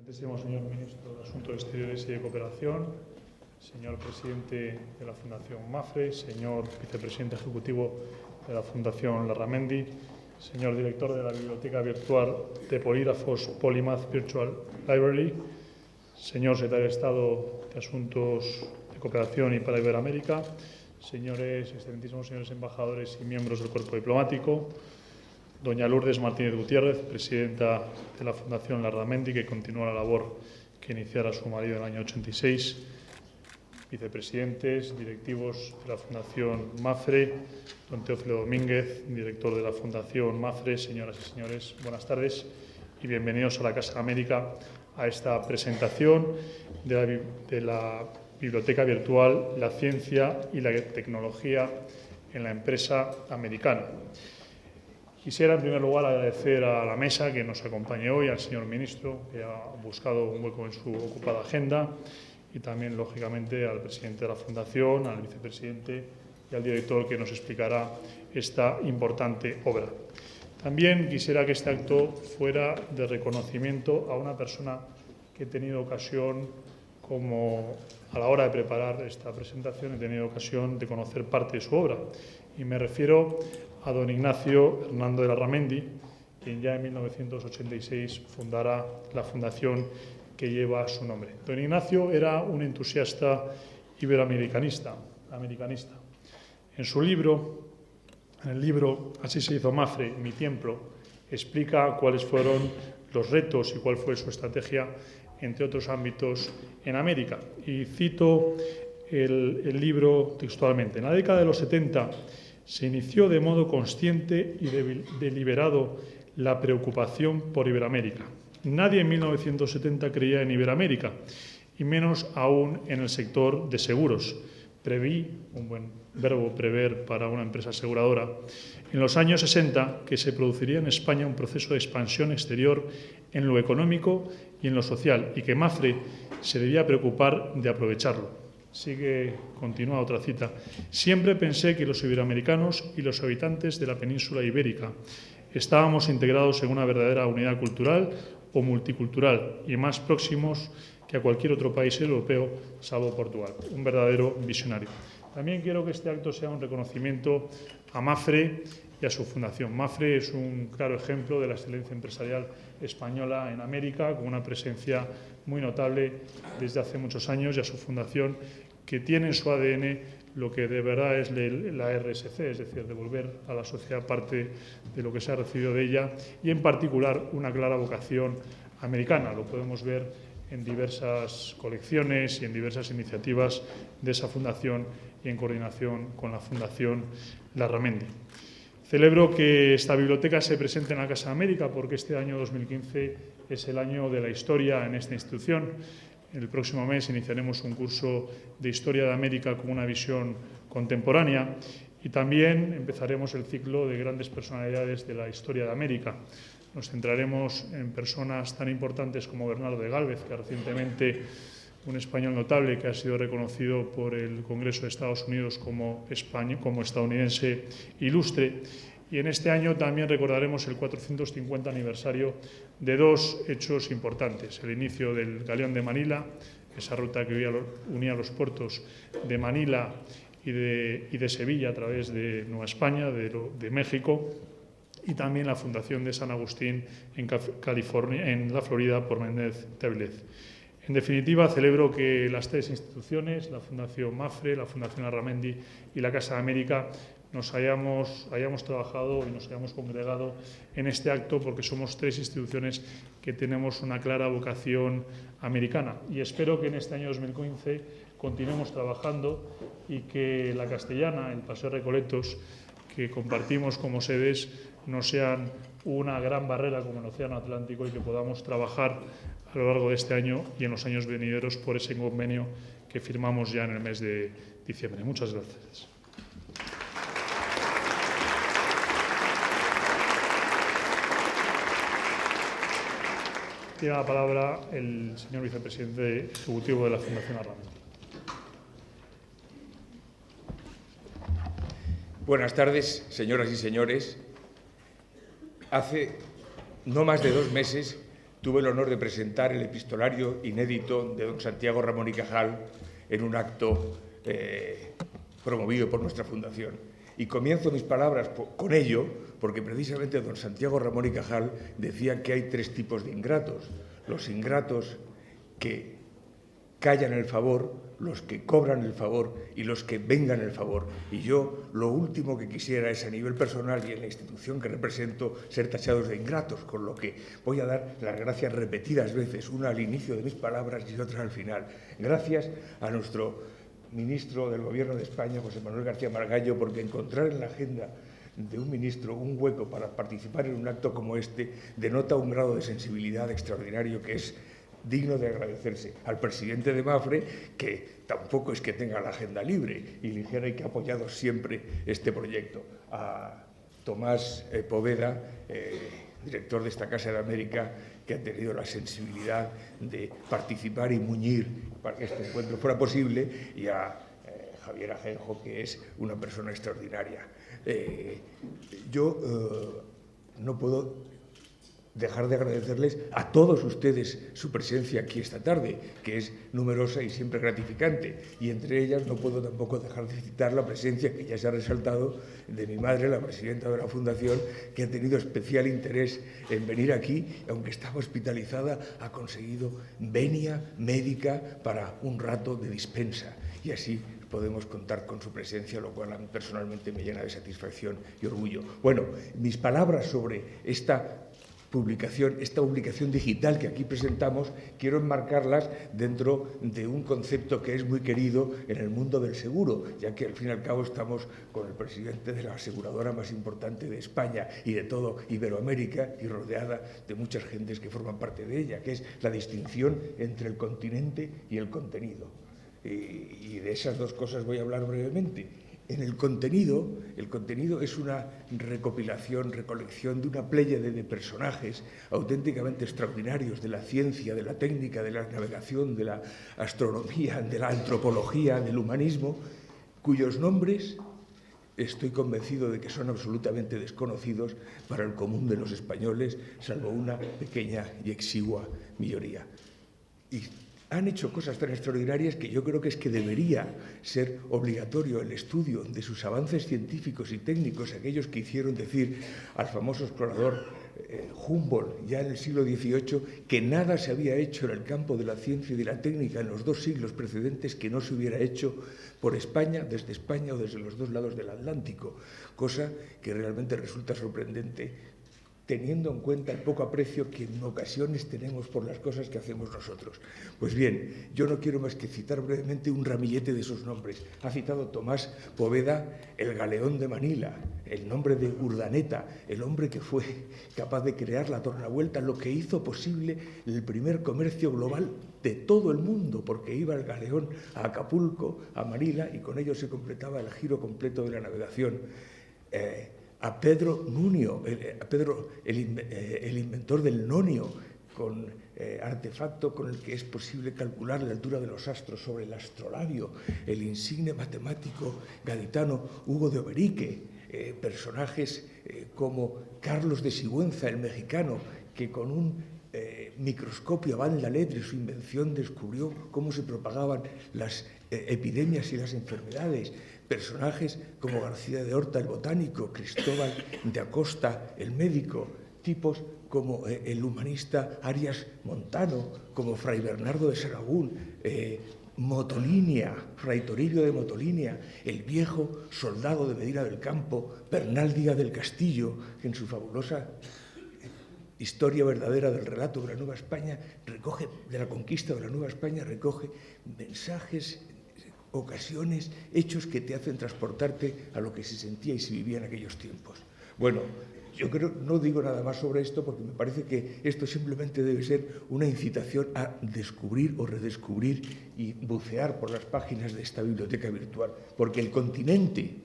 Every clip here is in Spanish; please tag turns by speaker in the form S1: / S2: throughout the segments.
S1: Excelentísimo señor Ministro de Asuntos Exteriores y de Cooperación, señor Presidente de la Fundación MAFRE, señor Vicepresidente Ejecutivo de la Fundación Larramendi, señor Director de la Biblioteca Virtual de Polígrafos Polymath Virtual Library, señor Secretario de Estado de Asuntos de Cooperación y para Iberoamérica, excelentísimos señores embajadores y miembros del Cuerpo Diplomático, doña Lourdes Martínez Gutiérrez, presidenta de la Fundación Larramendi, que continúa la labor que iniciara su marido en el año 86, vicepresidentes, directivos de la Fundación MAFRE, don Teófilo Domínguez, director de la Fundación MAFRE, señoras y señores, buenas tardes y bienvenidos a la Casa América a esta presentación de la Biblioteca Virtual, la Ciencia y la Tecnología en la Empresa Americana. Quisiera, en primer lugar, agradecer a la mesa que nos acompañe hoy, al señor ministro, que ha buscado un hueco en su ocupada agenda, y también, lógicamente, al presidente de la Fundación, al vicepresidente y al director, que nos explicará esta importante obra. También quisiera que este acto fuera de reconocimiento a una persona que he tenido ocasión, como a la hora de preparar esta presentación, he tenido ocasión de conocer parte de su obra. Y me refiero a don Ignacio Hernando de Larramendi, quien ya en 1986 fundara la fundación que lleva su nombre. Don Ignacio era un entusiasta iberoamericanista. En su libro, en el libro Así se hizo Mafre, mi templo, explica cuáles fueron los retos y cuál fue su estrategia, entre otros ámbitos, en América. Y cito el libro textualmente. En la década de los 70 se inició de modo consciente y deliberado la preocupación por Iberoamérica. Nadie en 1970 creía en Iberoamérica, y menos aún en el sector de seguros. Preví, un buen verbo prever para una empresa aseguradora, en los años 60 que se produciría en España un proceso de expansión exterior en lo económico y en lo social, y que MAFRE se debía preocupar de aprovecharlo. Continúa otra cita. Siempre pensé que los iberoamericanos y los habitantes de la península ibérica estábamos integrados en una verdadera unidad cultural o multicultural y más próximos que a cualquier otro país europeo, salvo Portugal. Un verdadero visionario. También quiero que este acto sea un reconocimiento a MAFRE y a su fundación. MAFRE es un claro ejemplo de la excelencia empresarial española en América, con una presencia muy notable desde hace muchos años, y a su fundación, que tiene en su ADN lo que de verdad es la RSC, es decir, devolver a la sociedad parte de lo que se ha recibido de ella, y en particular una clara vocación americana. Lo podemos ver en diversas colecciones y en diversas iniciativas de esa fundación y en coordinación con la Fundación Larramendi. Celebro que esta biblioteca se presente en la Casa América porque este año 2015 es el año de la historia en esta institución. El próximo mes iniciaremos un curso de Historia de América con una visión contemporánea y también empezaremos el ciclo de grandes personalidades de la historia de América. Nos centraremos en personas tan importantes como Bernardo de Gálvez, que recientemente, un español notable que ha sido reconocido por el Congreso de Estados Unidos como estadounidense ilustre. Y en este año también recordaremos el 450 aniversario de dos hechos importantes. El inicio del Galeón de Manila, esa ruta que unía los puertos de Manila y de Sevilla a través de Nueva España, de México, y también la fundación de San Agustín en la Florida por Menéndez de Avilés. En definitiva, celebro que las tres instituciones, la Fundación MAFRE, la Fundación Larramendi y la Casa de América, hayamos trabajado y nos hayamos congregado en este acto porque somos tres instituciones que tenemos una clara vocación americana. Y espero que en este año 2015 continuemos trabajando y que la Castellana, el Paseo Recoletos, que compartimos como sedes, no sean una gran barrera como el Océano Atlántico y que podamos trabajar a lo largo de este año y en los años venideros por ese convenio que firmamos ya en el mes de diciembre. Muchas gracias. Tiene la palabra el señor vicepresidente ejecutivo de la Fundación Larramendi.
S2: Buenas tardes, señoras y señores. Hace no más de 2 meses tuve el honor de presentar el epistolario inédito de don Santiago Ramón y Cajal en un acto promovido por nuestra fundación. Y comienzo mis palabras con ello, porque precisamente don Santiago Ramón y Cajal decía que hay tres tipos de ingratos. Los ingratos que callan el favor, los que cobran el favor y los que vengan el favor. Y yo lo último que quisiera es, a nivel personal y en la institución que represento, ser tachados de ingratos, con lo que voy a dar las gracias repetidas veces, una al inicio de mis palabras y otra al final. Gracias a nuestro ministro del Gobierno de España, José Manuel García Margallo, porque encontrar en la agenda de un ministro un hueco para participar en un acto como este denota un grado de sensibilidad extraordinario que es digno de agradecerse. Al presidente de Mafre, que tampoco es que tenga la agenda libre, y ligera, y que ha apoyado siempre este proyecto. A Tomás Poveda, director de esta Casa de América, que ha tenido la sensibilidad de participar y muñir para que este encuentro fuera posible, y a Javier Ajenjo, que es una persona extraordinaria. Yo no puedo dejar de agradecerles a todos ustedes su presencia aquí esta tarde, que es numerosa y siempre gratificante. Y entre ellas no puedo tampoco dejar de citar la presencia, que ya se ha resaltado, de mi madre, la presidenta de la Fundación, que ha tenido especial interés en venir aquí, aunque estaba hospitalizada, ha conseguido venia médica para un rato de dispensa. Y así podemos contar con su presencia, lo cual a mí personalmente me llena de satisfacción y orgullo. Bueno, mis palabras sobre esta publicación digital que aquí presentamos, quiero enmarcarlas dentro de un concepto que es muy querido en el mundo del seguro, ya que al fin y al cabo estamos con el presidente de la aseguradora más importante de España y de todo Iberoamérica, y rodeada de muchas gentes que forman parte de ella, que es la distinción entre el continente y el contenido. Y de esas dos cosas voy a hablar brevemente. En el contenido es una recolección de una pléyade de personajes auténticamente extraordinarios de la ciencia, de la técnica, de la navegación, de la astronomía, de la antropología, del humanismo, cuyos nombres estoy convencido de que son absolutamente desconocidos para el común de los españoles, salvo una pequeña y exigua minoría. Y han hecho cosas tan extraordinarias que yo creo que es que debería ser obligatorio el estudio de sus avances científicos y técnicos, aquellos que hicieron decir al famoso explorador Humboldt, ya en el siglo XVIII, que nada se había hecho en el campo de la ciencia y de la técnica en los 2 siglos precedentes que no se hubiera hecho por España, desde España o desde los 2 lados del Atlántico, cosa que realmente resulta sorprendente, teniendo en cuenta el poco aprecio que en ocasiones tenemos por las cosas que hacemos nosotros. Pues bien, yo no quiero más que citar brevemente un ramillete de esos nombres. Ha citado Tomás Poveda el galeón de Manila, el nombre de Urdaneta, el hombre que fue capaz de crear la tornavuelta, lo que hizo posible el primer comercio global de todo el mundo, porque iba el galeón a Acapulco, a Manila, y con ello se completaba el giro completo de la navegación. A Pedro Nunio, el inventor del nonio, con artefacto con el que es posible calcular la altura de los astros sobre el astrolabio, el insigne matemático gaditano Hugo de Oberique, personajes como Carlos de Sigüenza, el mexicano, que con un microscopio a banda letre, su invención, descubrió cómo se propagaban las epidemias y las enfermedades. Personajes como García de Horta, el botánico, Cristóbal de Acosta, el médico, tipos como el humanista Arias Montano, como Fray Bernardo de Sahagún, Motolinia, Fray Toribio de Motolinia, el viejo soldado de Medina del Campo, Bernal Díaz del Castillo, que en su fabulosa Historia verdadera del relato de la Nueva España recoge, de la conquista de la Nueva España, recoge mensajes, ocasiones, hechos que te hacen transportarte a lo que se sentía y se vivía en aquellos tiempos. Bueno, yo creo, no digo nada más sobre esto porque me parece que esto simplemente debe ser una incitación a descubrir o redescubrir y bucear por las páginas de esta biblioteca virtual, porque el continente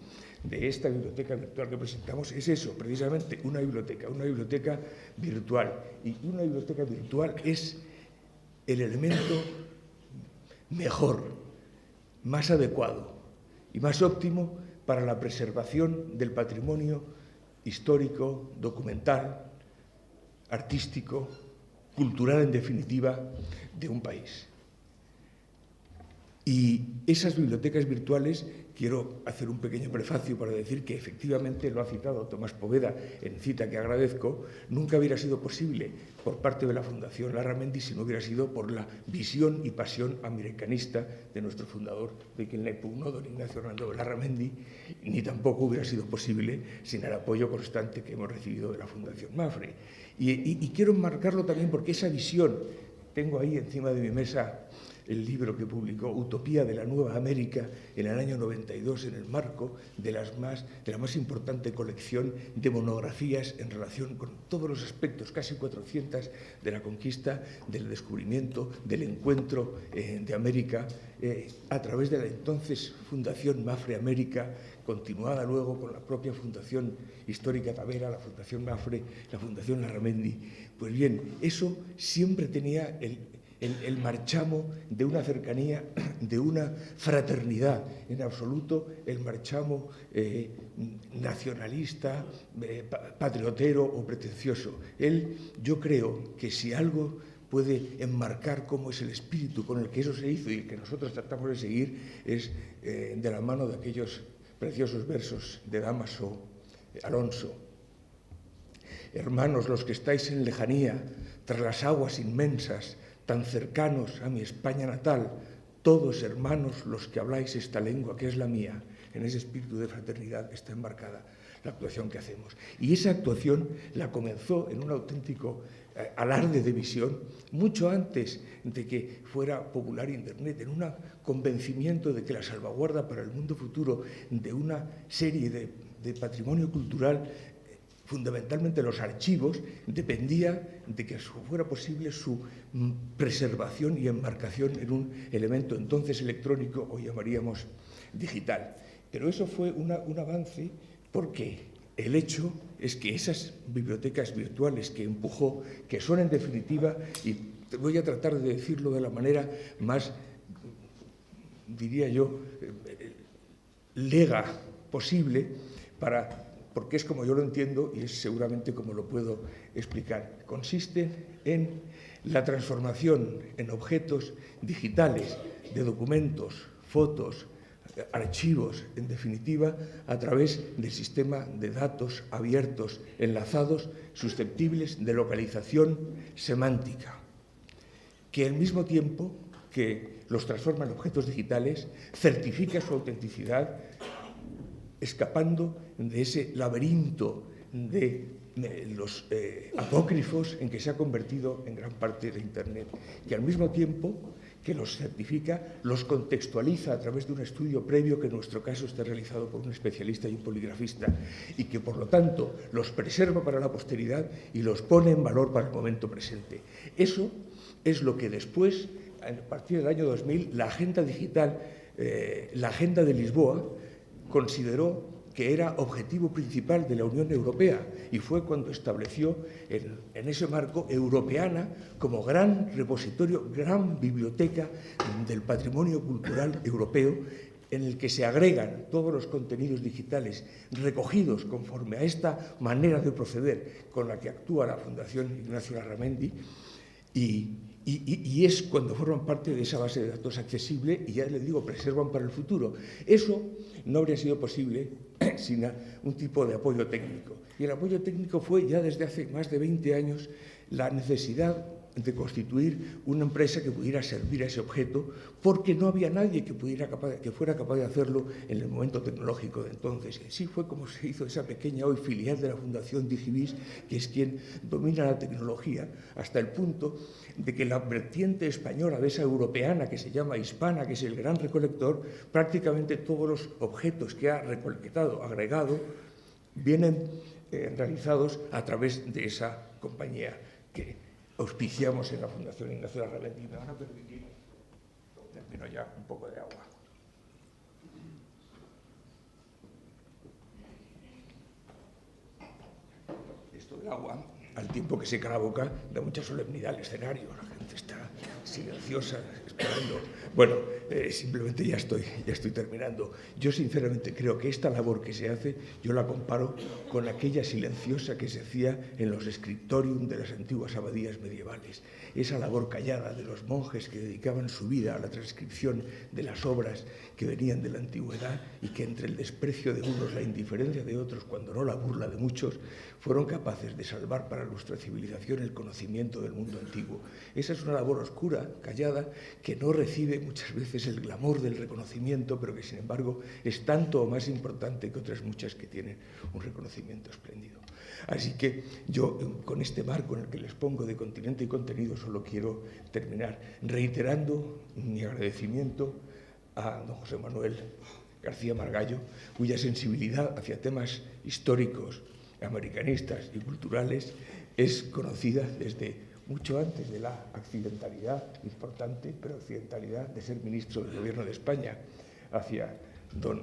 S2: de esta biblioteca virtual que presentamos es eso, precisamente, una biblioteca virtual. Y una biblioteca virtual es el elemento mejor, más adecuado y más óptimo para la preservación del patrimonio histórico, documental, artístico, cultural, en definitiva, de un país. Y esas bibliotecas virtuales, quiero hacer un pequeño prefacio para decir que efectivamente lo ha citado Tomás Poveda en cita que agradezco, nunca hubiera sido posible por parte de la Fundación Larramendi si no hubiera sido por la visión y pasión americanista de nuestro fundador, de quien la impugnó don Ignacio Hernando Larramendi, ni tampoco hubiera sido posible sin el apoyo constante que hemos recibido de la Fundación Mapfre. Y quiero enmarcarlo también porque esa visión, tengo ahí encima de mi mesa el libro que publicó Utopía de la Nueva América en el año 92 en el marco de la más importante colección de monografías en relación con todos los aspectos, casi 400, de la conquista, del descubrimiento, del encuentro de América a través de la entonces Fundación Mapfre América, continuada luego con la propia Fundación Histórica Tavera, la Fundación Mapfre, la Fundación Larramendi. Pues bien, eso siempre tenía el marchamo de una cercanía, de una fraternidad, en absoluto el marchamo nacionalista, patriotero o pretencioso. Yo creo que si algo puede enmarcar cómo es el espíritu con el que eso se hizo y el que nosotros tratamos de seguir, es de la mano de aquellos preciosos versos de Dámaso Alonso. Hermanos, los que estáis en lejanía, tras las aguas inmensas, tan cercanos a mi España natal, todos hermanos los que habláis esta lengua que es la mía, en ese espíritu de fraternidad está enmarcada la actuación que hacemos. Y esa actuación la comenzó en un auténtico alarde de visión, mucho antes de que fuera popular Internet, en un convencimiento de que la salvaguarda para el mundo futuro de una serie de patrimonio cultural, fundamentalmente los archivos, dependía de que fuera posible su preservación y enmarcación en un elemento entonces electrónico, o llamaríamos digital. Pero eso fue un avance porque el hecho es que esas bibliotecas virtuales que empujó, que son en definitiva, y voy a tratar de decirlo de la manera más, diría yo, lega posible, porque es como yo lo entiendo y es seguramente como lo puedo explicar. Consiste en la transformación en objetos digitales de documentos, fotos, archivos, en definitiva, a través del sistema de datos abiertos, enlazados, susceptibles de localización semántica, que al mismo tiempo que los transforma en objetos digitales, certifica su autenticidad, escapando de ese laberinto de los apócrifos en que se ha convertido en gran parte de Internet, que al mismo tiempo que los certifica, los contextualiza a través de un estudio previo que en nuestro caso está realizado por un especialista y un poligrafista, y que por lo tanto los preserva para la posteridad y los pone en valor para el momento presente. Eso es lo que después, a partir del año 2000, la agenda digital, la Agenda de Lisboa, consideró que era objetivo principal de la Unión Europea, y fue cuando estableció en ese marco Europeana como gran repositorio, gran biblioteca del patrimonio cultural europeo, en el que se agregan todos los contenidos digitales recogidos conforme a esta manera de proceder con la que actúa la Fundación Ignacio Larramendi, y es cuando forman parte de esa base de datos accesible y, ya les digo, preservan para el futuro. Eso no habría sido posible sin un tipo de apoyo técnico. Y el apoyo técnico fue ya desde hace más de 20 años la necesidad de constituir una empresa que pudiera servir a ese objeto, porque no había nadie que fuera capaz de hacerlo en el momento tecnológico de entonces. Y así fue como se hizo esa pequeña hoy filial de la Fundación Digivis, que es quien domina la tecnología, hasta el punto de que la vertiente española de esa europeana, que se llama Hispana, que es el gran recolector, prácticamente todos los objetos que ha recolectado, agregado, vienen realizados a través de esa compañía que auspiciamos en la Fundación Ignacio Larramendi. Me van a permitir, termino ya, un poco de agua. Esto del agua, al tiempo que seca la boca, da mucha solemnidad al escenario. La gente silenciosa, esperando. Bueno, simplemente ya estoy terminando. Yo sinceramente creo que esta labor que se hace, yo la comparo con aquella silenciosa que se hacía en los scriptorium de las antiguas abadías medievales. Esa labor callada de los monjes que dedicaban su vida a la transcripción de las obras que venían de la antigüedad y que entre el desprecio de unos, la indiferencia de otros, cuando no la burla de muchos, fueron capaces de salvar para nuestra civilización el conocimiento del mundo antiguo. Esa es una labor oscura, callada, que no recibe muchas veces el glamour del reconocimiento, pero que sin embargo es tanto o más importante que otras muchas que tienen un reconocimiento espléndido. Así que yo, con este marco en el que les pongo de continente y contenido, solo quiero terminar reiterando mi agradecimiento a don José Manuel García Margallo, cuya sensibilidad hacia temas históricos, americanistas y culturales es conocida desde mucho antes de la accidentalidad importante, pero accidentalidad de ser ministro del Gobierno de España, hacia don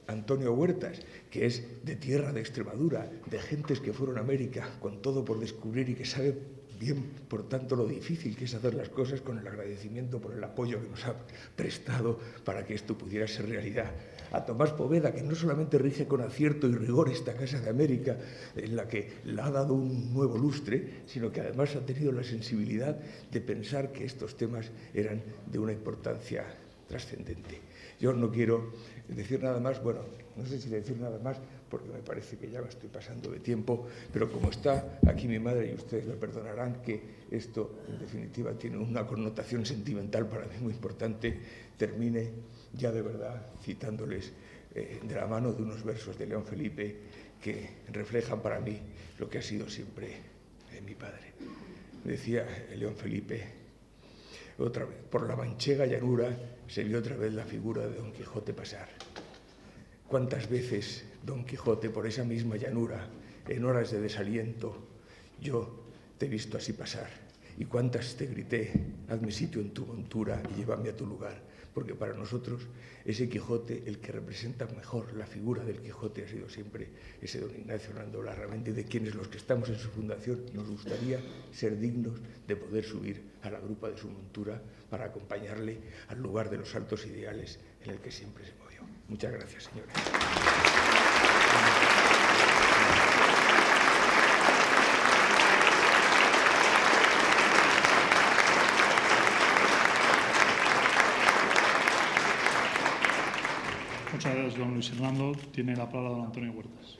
S2: Antonio Huertas, que es de tierra de Extremadura, de gentes que fueron a América con todo por descubrir y que sabe bien, por tanto, lo difícil que es hacer las cosas, con el agradecimiento por el apoyo que nos ha prestado para que esto pudiera ser realidad. A Tomás Poveda, que no solamente rige con acierto y rigor esta Casa de América, en la que le ha dado un nuevo lustre, sino que además ha tenido la sensibilidad de pensar que estos temas eran de una importancia trascendente. Yo no quiero decir nada más, bueno, no sé si decir nada más, porque me parece que ya me estoy pasando de tiempo, pero como está aquí mi madre, y ustedes me perdonarán que esto, en definitiva, tiene una connotación sentimental para mí muy importante, termine ya de verdad citándoles de la mano de unos versos de León Felipe que reflejan para mí lo que ha sido siempre mi padre. Decía León Felipe: otra vez, por la manchega llanura se vio otra vez la figura de Don Quijote pasar. ¿Cuántas veces, Don Quijote, por esa misma llanura, en horas de desaliento, yo te he visto así pasar? Y cuántas te grité: hazme sitio en tu montura y llévame a tu lugar. Porque para nosotros ese Quijote, el que representa mejor la figura del Quijote, ha sido siempre ese don Ignacio Hernando Larramendi, de quienes los que estamos en su fundación nos gustaría ser dignos de poder subir a la grupa de su montura para acompañarle al lugar de los altos ideales en el que siempre se movió. Muchas gracias, señores.
S1: Muchas gracias, don Luis Hernando. Tiene la palabra don Antonio Huertas.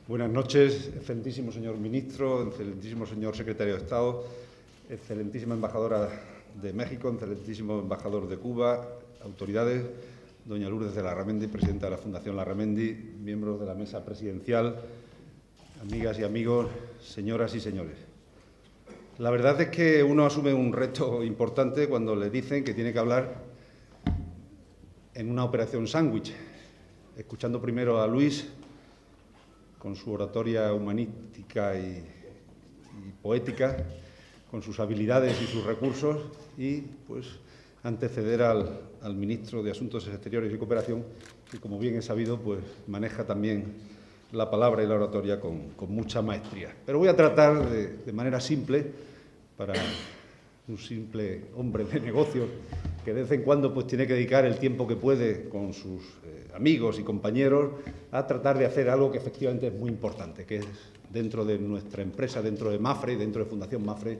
S3: Buenas noches, excelentísimo señor ministro, excelentísimo señor secretario de Estado, excelentísima embajadora de México, excelentísimo embajador de Cuba, autoridades, doña Lourdes de Larramendi, presidenta de la Fundación Larramendi, miembros de la mesa presidencial, amigas y amigos, señoras y señores. La verdad es que uno asume un reto importante cuando le dicen que tiene que hablar en una operación sándwich, escuchando primero a Luis con su oratoria humanística y poética, con sus habilidades y sus recursos, y pues anteceder al ministro de Asuntos Exteriores y Cooperación, que, como bien he sabido, pues maneja también la palabra y la oratoria con mucha maestría. Pero voy a tratar de manera simple, para un simple hombre de negocios que de vez en cuando pues tiene que dedicar el tiempo que puede con sus amigos y compañeros a tratar de hacer algo que efectivamente es muy importante, que es dentro de nuestra empresa, dentro de Mapfre, dentro de Fundación Mapfre,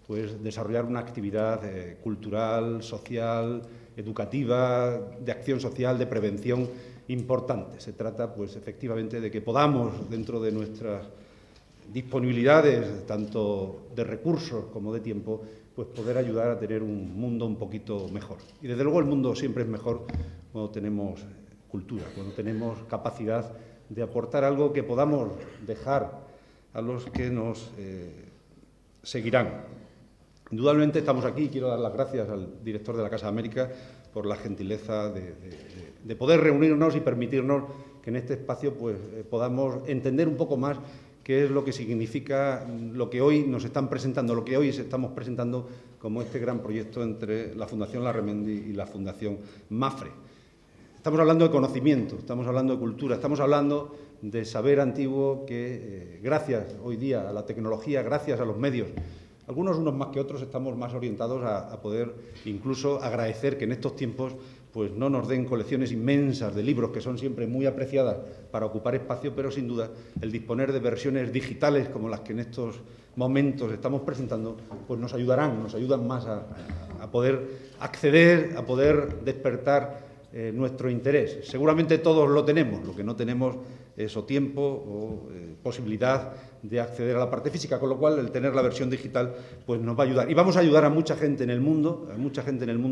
S3: pues desarrollar una actividad cultural, social, educativa, de acción social, de prevención importante. Se trata pues efectivamente de que podamos, dentro de nuestras disponibilidades, tanto de recursos como de tiempo, pues poder ayudar a tener un mundo un poquito mejor. Y desde luego el mundo siempre es mejor cuando tenemos cultura, cuando tenemos capacidad de aportar algo que podamos dejar a los que nos seguirán. Indudablemente estamos aquí y quiero dar las gracias al director de la Casa de América por la gentileza de poder reunirnos y permitirnos que en este espacio pues, podamos entender un poco más qué es lo que significa lo que hoy nos están presentando, lo que hoy estamos presentando como este gran proyecto entre la Fundación Larramendi y la Fundación Mapfre. Estamos hablando de conocimiento, estamos hablando de cultura, estamos hablando de saber antiguo que, gracias hoy día a la tecnología, gracias a los medios, algunos unos más que otros, estamos más orientados a poder incluso agradecer que en estos tiempos pues no nos den colecciones inmensas de libros que son siempre muy apreciadas para ocupar espacio, pero sin duda el disponer de versiones digitales como las que en estos momentos estamos presentando, pues nos ayudan más a poder acceder, a poder despertar nuestro interés. Seguramente todos lo tenemos, lo que no tenemos es o tiempo o posibilidad de acceder a la parte física, con lo cual el tener la versión digital pues nos va a ayudar. Y vamos a ayudar a mucha gente en el mundo,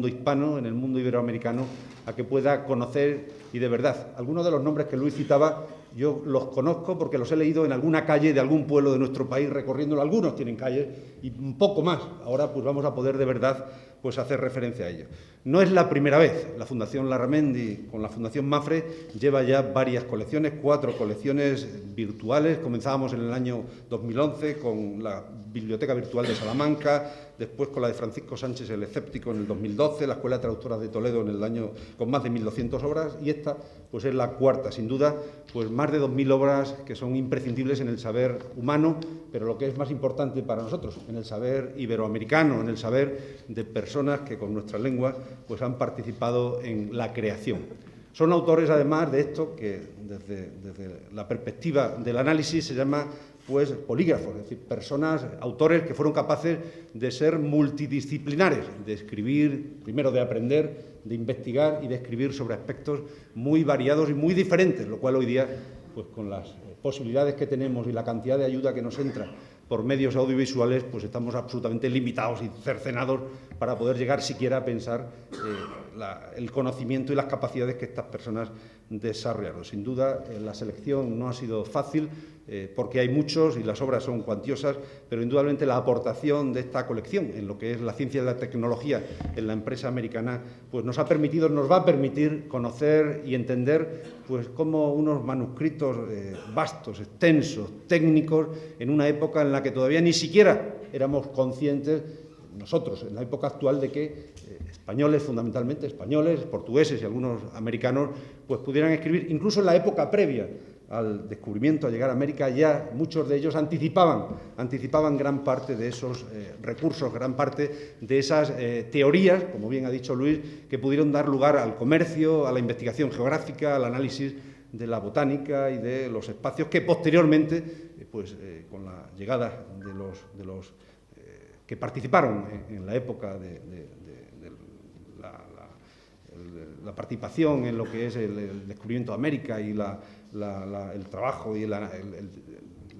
S3: hispano, en el mundo iberoamericano, a que pueda conocer y de verdad. Algunos de los nombres que Luis citaba yo los conozco porque los he leído en alguna calle de algún pueblo de nuestro país recorriéndolo. Algunos tienen calles y un poco más. Ahora pues vamos a poder de verdad pues hacer referencia a ello. No es la primera vez. La Fundación Larramendi con la Fundación Mapfre lleva ya varias colecciones, 4 colecciones virtuales. Comenzábamos en el año 2011 con la Biblioteca Virtual de Salamanca, después con la de Francisco Sánchez el Escéptico en el 2012, la Escuela de Traductoras de Toledo en el año con más de 1.200 obras y esta pues es la 4ª, sin duda, pues más de 2.000 obras que son imprescindibles en el saber humano, pero lo que es más importante para nosotros, en el saber iberoamericano, en el saber de personas que con nuestras lenguas pues han participado en la creación. Son autores, además de esto, que desde la perspectiva del análisis se llama pues polígrafos, es decir, personas, autores que fueron capaces de ser multidisciplinares, de escribir, primero de aprender, de investigar y de escribir sobre aspectos muy variados y muy diferentes, lo cual hoy día, pues con las posibilidades que tenemos y la cantidad de ayuda que nos entra por medios audiovisuales, pues estamos absolutamente limitados y cercenados para poder llegar siquiera a pensar el conocimiento y las capacidades que estas personas desarrollaron. Sin duda, la selección no ha sido fácil porque hay muchos y las obras son cuantiosas, pero indudablemente la aportación de esta colección en lo que es la ciencia y la tecnología en la empresa americana, pues nos va a permitir conocer y entender pues cómo unos manuscritos vastos, extensos, técnicos, en una época en la que todavía ni siquiera éramos conscientes nosotros, en la época actual, de que españoles, fundamentalmente españoles, portugueses y algunos americanos, pues pudieran escribir, incluso en la época previa al descubrimiento, a llegar a América, ya muchos de ellos anticipaban gran parte de esos recursos, gran parte de esas teorías, como bien ha dicho Luis, que pudieron dar lugar al comercio, a la investigación geográfica, al análisis de la botánica y de los espacios que posteriormente, pues con la llegada de los que participaron en la época de la participación en lo que es el descubrimiento de América y el trabajo y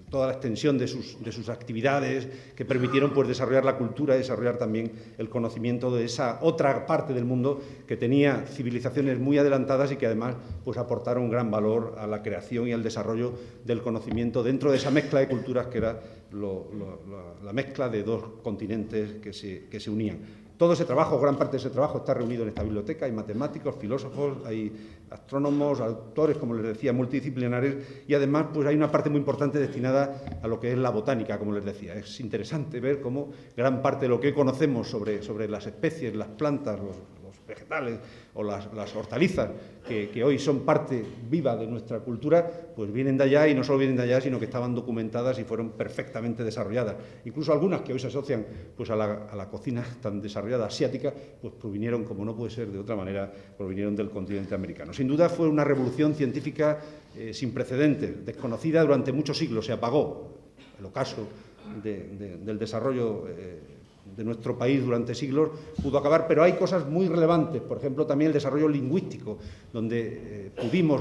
S3: toda la extensión de sus actividades que permitieron pues desarrollar la cultura y desarrollar también el conocimiento de esa otra parte del mundo que tenía civilizaciones muy adelantadas y que además pues aportaron gran valor a la creación y al desarrollo del conocimiento dentro de esa mezcla de culturas que era la mezcla de 2 continentes que se unían. Todo ese trabajo, gran parte de ese trabajo está reunido en esta biblioteca. Hay matemáticos, filósofos, hay astrónomos, autores, como les decía, multidisciplinares y además pues hay una parte muy importante destinada a lo que es la botánica, como les decía. Es interesante ver cómo gran parte de lo que conocemos sobre las especies, las plantas, los vegetales o las hortalizas que hoy son parte viva de nuestra cultura, pues vienen de allá y no solo vienen de allá, sino que estaban documentadas y fueron perfectamente desarrolladas. Incluso algunas que hoy se asocian pues a la cocina tan desarrollada asiática, pues provinieron, como no puede ser de otra manera, provinieron del continente americano. Sin duda fue una revolución científica sin precedentes, desconocida durante muchos siglos, se apagó el ocaso del desarrollo de nuestro país durante siglos pudo acabar, pero hay cosas muy relevantes, por ejemplo, también el desarrollo lingüístico, donde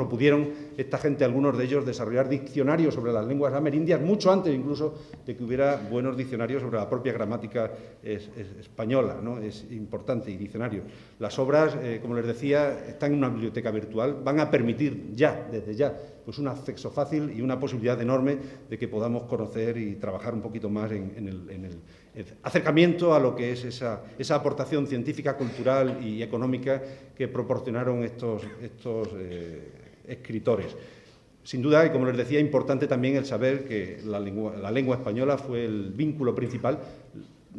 S3: pudieron esta gente, algunos de ellos, desarrollar diccionarios sobre las lenguas amerindias, mucho antes incluso de que hubiera buenos diccionarios sobre la propia gramática española, ¿no? Es importante, y diccionarios. Las obras, como les decía, están en una biblioteca virtual, van a permitir desde ya, pues un acceso fácil y una posibilidad enorme de que podamos conocer y trabajar un poquito más en el acercamiento a lo que es esa aportación científica, cultural y económica que proporcionaron estos escritores. Sin duda, y como les decía, importante también el saber que la lengua española fue el vínculo principal.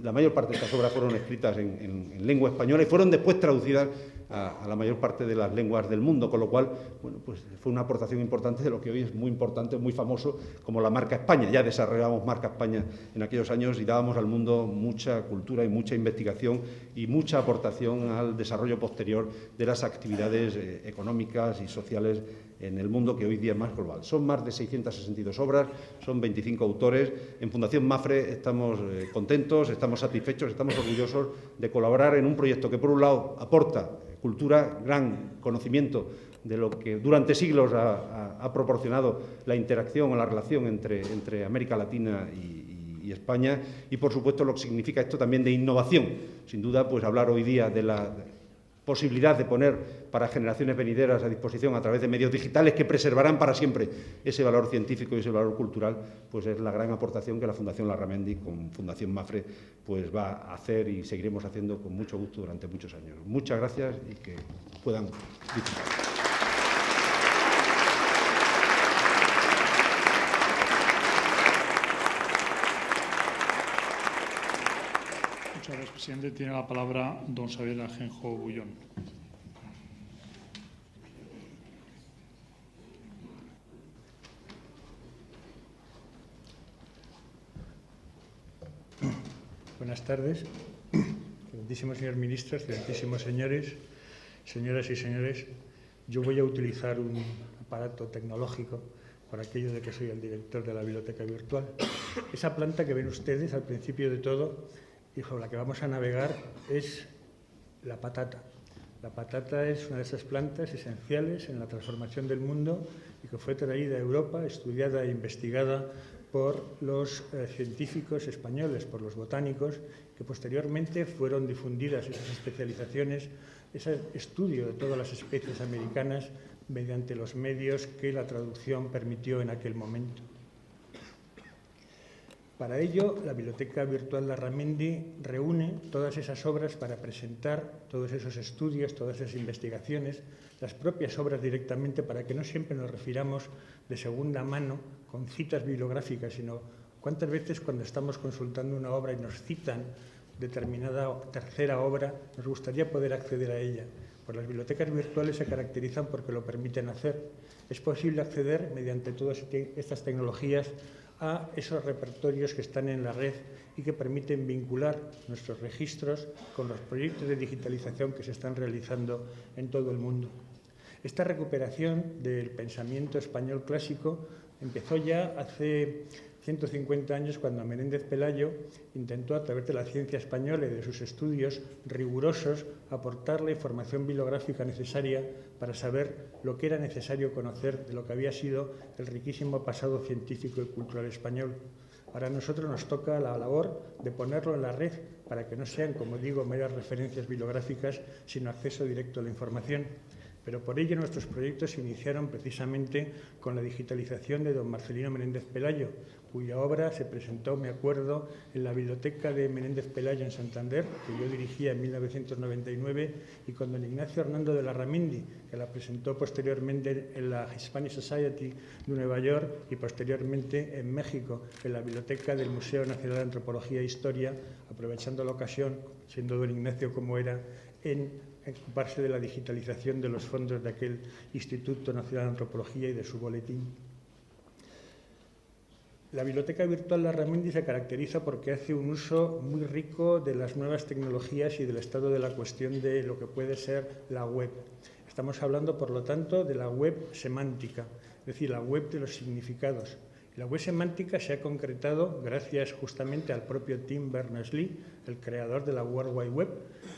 S3: La mayor parte de estas obras fueron escritas en lengua española y fueron después traducidas a la mayor parte de las lenguas del mundo, con lo cual, bueno, pues fue una aportación importante de lo que hoy es muy importante, muy famoso, como la marca España. Ya desarrollábamos marca España en aquellos años y dábamos al mundo mucha cultura y mucha investigación y mucha aportación al desarrollo posterior de las actividades económicas y sociales en el mundo, que hoy día es más global. Son más de 662 obras, son 25 autores. En Fundación Mapfre estamos contentos, estamos satisfechos, estamos orgullosos de colaborar en un proyecto que, por un lado, aporta cultura, gran conocimiento de lo que durante siglos ha proporcionado la interacción o la relación entre América Latina y España, y, por supuesto, lo que significa esto también de innovación. Sin duda, pues hablar hoy día de la posibilidad de poner para generaciones venideras a disposición a través de medios digitales que preservarán para siempre ese valor científico y ese valor cultural, pues es la gran aportación que la Fundación Larramendi con Fundación Mapfre pues va a hacer y seguiremos haciendo con mucho gusto durante muchos años. Muchas gracias y que puedan disfrutar.
S1: Muchas gracias, presidente. Tiene la palabra don Xavier Ajenjo Bullón.
S4: Buenas tardes, excelentísimo señor ministro, excelentísimos señores, señoras y señores. Yo voy a utilizar un aparato tecnológico por aquello de que soy el director de la biblioteca virtual. Esa planta que ven ustedes al principio de todo y sobre la que vamos a navegar es la patata. La patata es una de esas plantas esenciales en la transformación del mundo y que fue traída a Europa, estudiada e investigada por los científicos españoles, por los botánicos, que posteriormente fueron difundidas esas especializaciones, ese estudio de todas las especies americanas mediante los medios que la traducción permitió en aquel momento. Para ello, la Biblioteca Virtual Larramendi reúne todas esas obras para presentar todos esos estudios, todas esas investigaciones, las propias obras directamente, para que no siempre nos refiramos de segunda mano con citas bibliográficas, sino cuántas veces cuando estamos consultando una obra y nos citan determinada tercera obra, nos gustaría poder acceder a ella. Pues las bibliotecas virtuales se caracterizan porque lo permiten hacer. Es posible acceder mediante todas estas tecnologías a esos repertorios que están en la red y que permiten vincular nuestros registros con los proyectos de digitalización que se están realizando en todo el mundo. Esta recuperación del pensamiento español clásico empezó ya hace 150 años, cuando Menéndez Pelayo intentó, a través de la ciencia española y de sus estudios rigurosos, aportar la información bibliográfica necesaria para saber lo que era necesario conocer de lo que había sido el riquísimo pasado científico y cultural español. Ahora a nosotros nos toca la labor de ponerlo en la red para que no sean, como digo, meras referencias bibliográficas, sino acceso directo a la información. Pero por ello nuestros proyectos se iniciaron precisamente con la digitalización de don Marcelino Menéndez Pelayo, cuya obra se presentó, me acuerdo, en la biblioteca de Menéndez Pelayo en Santander, que yo dirigía en 1999, y con don Ignacio Hernando de Larramendi, que la presentó posteriormente en la Hispanic Society de Nueva York y posteriormente en México, en la biblioteca del Museo Nacional de Antropología e Historia, aprovechando la ocasión, siendo don Ignacio como era, en ocuparse de la digitalización de los fondos de aquel Instituto Nacional de Antropología y de su boletín. La Biblioteca Virtual Larramendi se caracteriza porque hace un uso muy rico de las nuevas tecnologías y del estado de la cuestión de lo que puede ser la web. Estamos hablando, por lo tanto, de la web semántica, es decir, la web de los significados. La web semántica se ha concretado gracias justamente al propio Tim Berners-Lee, el creador de la World Wide Web,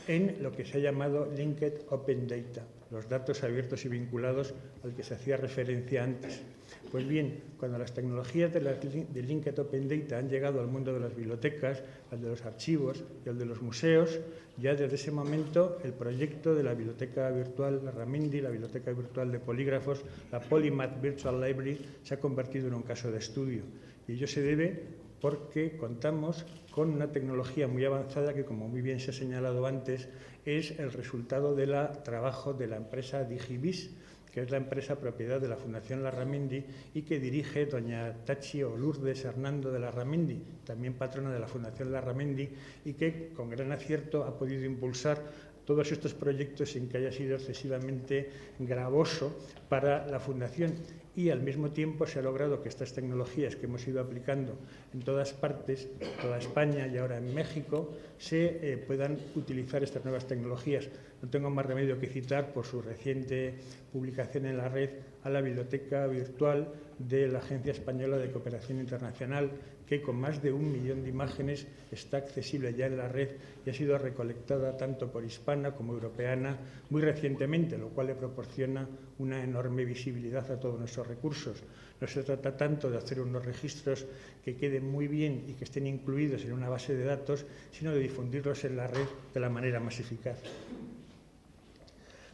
S4: en lo que se ha llamado Linked Open Data, los datos abiertos y vinculados al que se hacía referencia antes. Pues bien, cuando las tecnologías de Linked Open Data han llegado al mundo de las bibliotecas, al de los archivos y al de los museos, ya desde ese momento el proyecto de la Biblioteca Virtual Larramendi, la Biblioteca Virtual de Polígrafos, la Polymath Virtual Library, se ha convertido en un caso de estudio. Y ello se debe porque contamos con una tecnología muy avanzada que, como muy bien se ha señalado antes, es el resultado del trabajo de la empresa Digibis, que es la empresa propiedad de la Fundación Larramendi y que dirige doña Tachi o Lourdes Hernando de Larramendi, también patrona de la Fundación Larramendi, y que con gran acierto ha podido impulsar todos estos proyectos sin que haya sido excesivamente gravoso para la Fundación. Y al mismo tiempo se ha logrado que estas tecnologías que hemos ido aplicando en todas partes, toda España y ahora en México, se puedan utilizar estas nuevas tecnologías. No tengo más remedio que citar por su reciente publicación en la red a la biblioteca virtual de la Agencia Española de Cooperación Internacional, que con más de 1 millón de imágenes está accesible ya en la red y ha sido recolectada tanto por hispana como europeana muy recientemente, lo cual le proporciona una enorme visibilidad a todos nuestros recursos. No se trata tanto de hacer unos registros que queden muy bien y que estén incluidos en una base de datos, sino de difundirlos en la red de la manera más eficaz.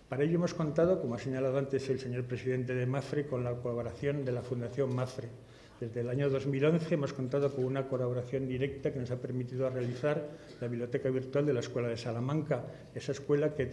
S4: Para ello hemos contado, como ha señalado antes el señor presidente de MAFRE, con la colaboración de la Fundación MAFRE. Desde el año 2011 hemos contado con una colaboración directa que nos ha permitido realizar la biblioteca virtual de la Escuela de Salamanca, esa escuela que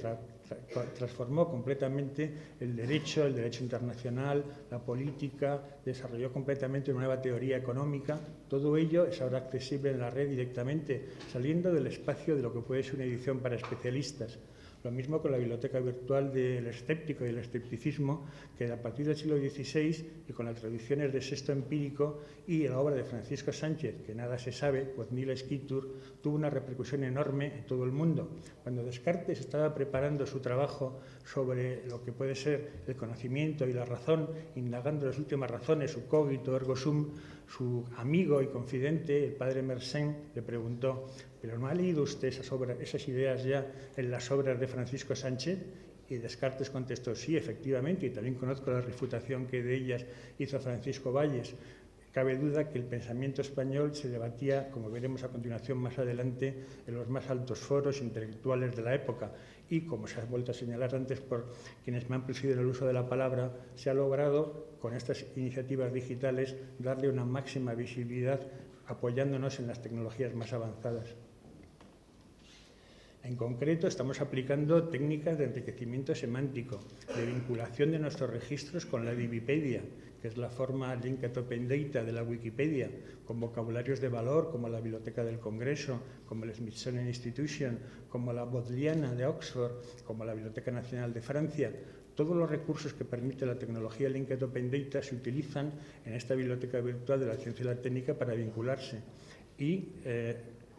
S4: transformó completamente el derecho internacional, la política, desarrolló completamente una nueva teoría económica. Todo ello es ahora accesible en la red directamente, saliendo del espacio de lo que puede ser una edición para especialistas. Lo mismo con la biblioteca virtual del escéptico y el escepticismo, que a partir del siglo XVI y con las traducciones de Sexto Empírico y la obra de Francisco Sánchez, que nada se sabe, pues ni la Escritur, tuvo una repercusión enorme en todo el mundo. Cuando Descartes estaba preparando su trabajo sobre lo que puede ser el conocimiento y la razón, indagando las últimas razones, su cogito ergo sum, su amigo y confidente, el padre Mersenne, le preguntó: ¿pero no ha leído usted esas ideas ya en las obras de Francisco Sánchez? Y Descartes contestó: sí, efectivamente, y también conozco la refutación que de ellas hizo Francisco Valles. Cabe duda que el pensamiento español se debatía, como veremos a continuación más adelante, en los más altos foros intelectuales de la época. Y, como se ha vuelto a señalar antes por quienes me han precedido en el uso de la palabra, se ha logrado, con estas iniciativas digitales, darle una máxima visibilidad apoyándonos en las tecnologías más avanzadas. En concreto, estamos aplicando técnicas de enriquecimiento semántico, de vinculación de nuestros registros con la Wikipedia, que es la forma Linked Open Data de la Wikipedia, con vocabularios de valor como la Biblioteca del Congreso, como el Smithsonian Institution, como la Bodleiana de Oxford, como la Biblioteca Nacional de Francia. Todos los recursos que permite la tecnología Linked Open Data se utilizan en esta biblioteca virtual de la ciencia y la técnica para vincularse. Y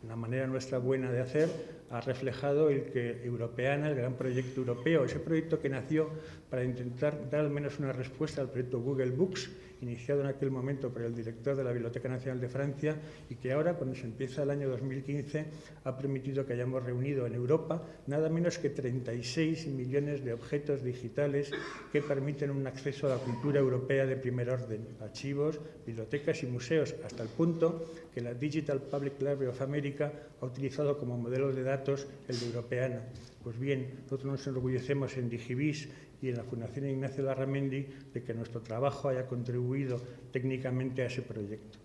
S4: la manera nuestra buena de hacer ha reflejado el que Europeana, el gran proyecto europeo, ese proyecto que nació para intentar dar al menos una respuesta al proyecto Google Books, iniciado en aquel momento por el director de la Biblioteca Nacional de Francia, y que ahora, cuando se empieza el año 2015, ha permitido que hayamos reunido en Europa nada menos que 36 millones de objetos digitales que permiten un acceso a la cultura europea de primer orden, archivos, bibliotecas y museos, hasta el punto que la Digital Public Library of America ha utilizado como modelo de datos el de Europeana. Pues bien, nosotros nos enorgullecemos en Digivis y en la Fundación Ignacio Larramendi de que nuestro trabajo haya contribuido técnicamente a ese proyecto.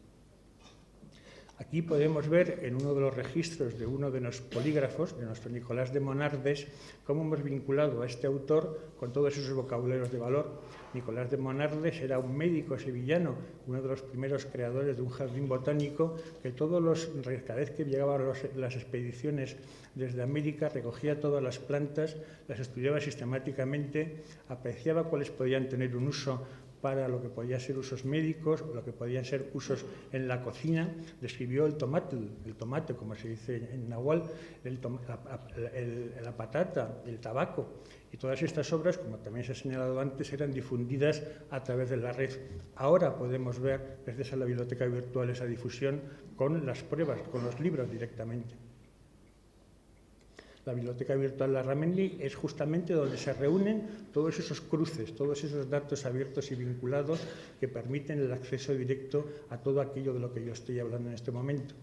S4: Aquí podemos ver en uno de los registros de uno de los polígrafos, de nuestro Nicolás de Monardes, cómo hemos vinculado a este autor con todos esos vocabularios de valor. Nicolás de Monardes era un médico sevillano, uno de los primeros creadores de un jardín botánico que cada vez que llegaban las expediciones desde América, recogía todas las plantas, las estudiaba sistemáticamente, apreciaba cuáles podían tener un uso para lo que podían ser usos médicos, lo que podían ser usos en la cocina. Describió el tomate, como se dice en nahual, la patata, el tabaco. Y todas estas obras, como también se ha señalado antes, eran difundidas a través de la red. Ahora podemos ver, gracias a la biblioteca virtual, esa difusión con las pruebas, con los libros directamente. La biblioteca virtual Larramendi es justamente donde se reúnen todos esos cruces, todos esos datos abiertos y vinculados que permiten el acceso directo a todo aquello de lo que yo estoy hablando en este momento.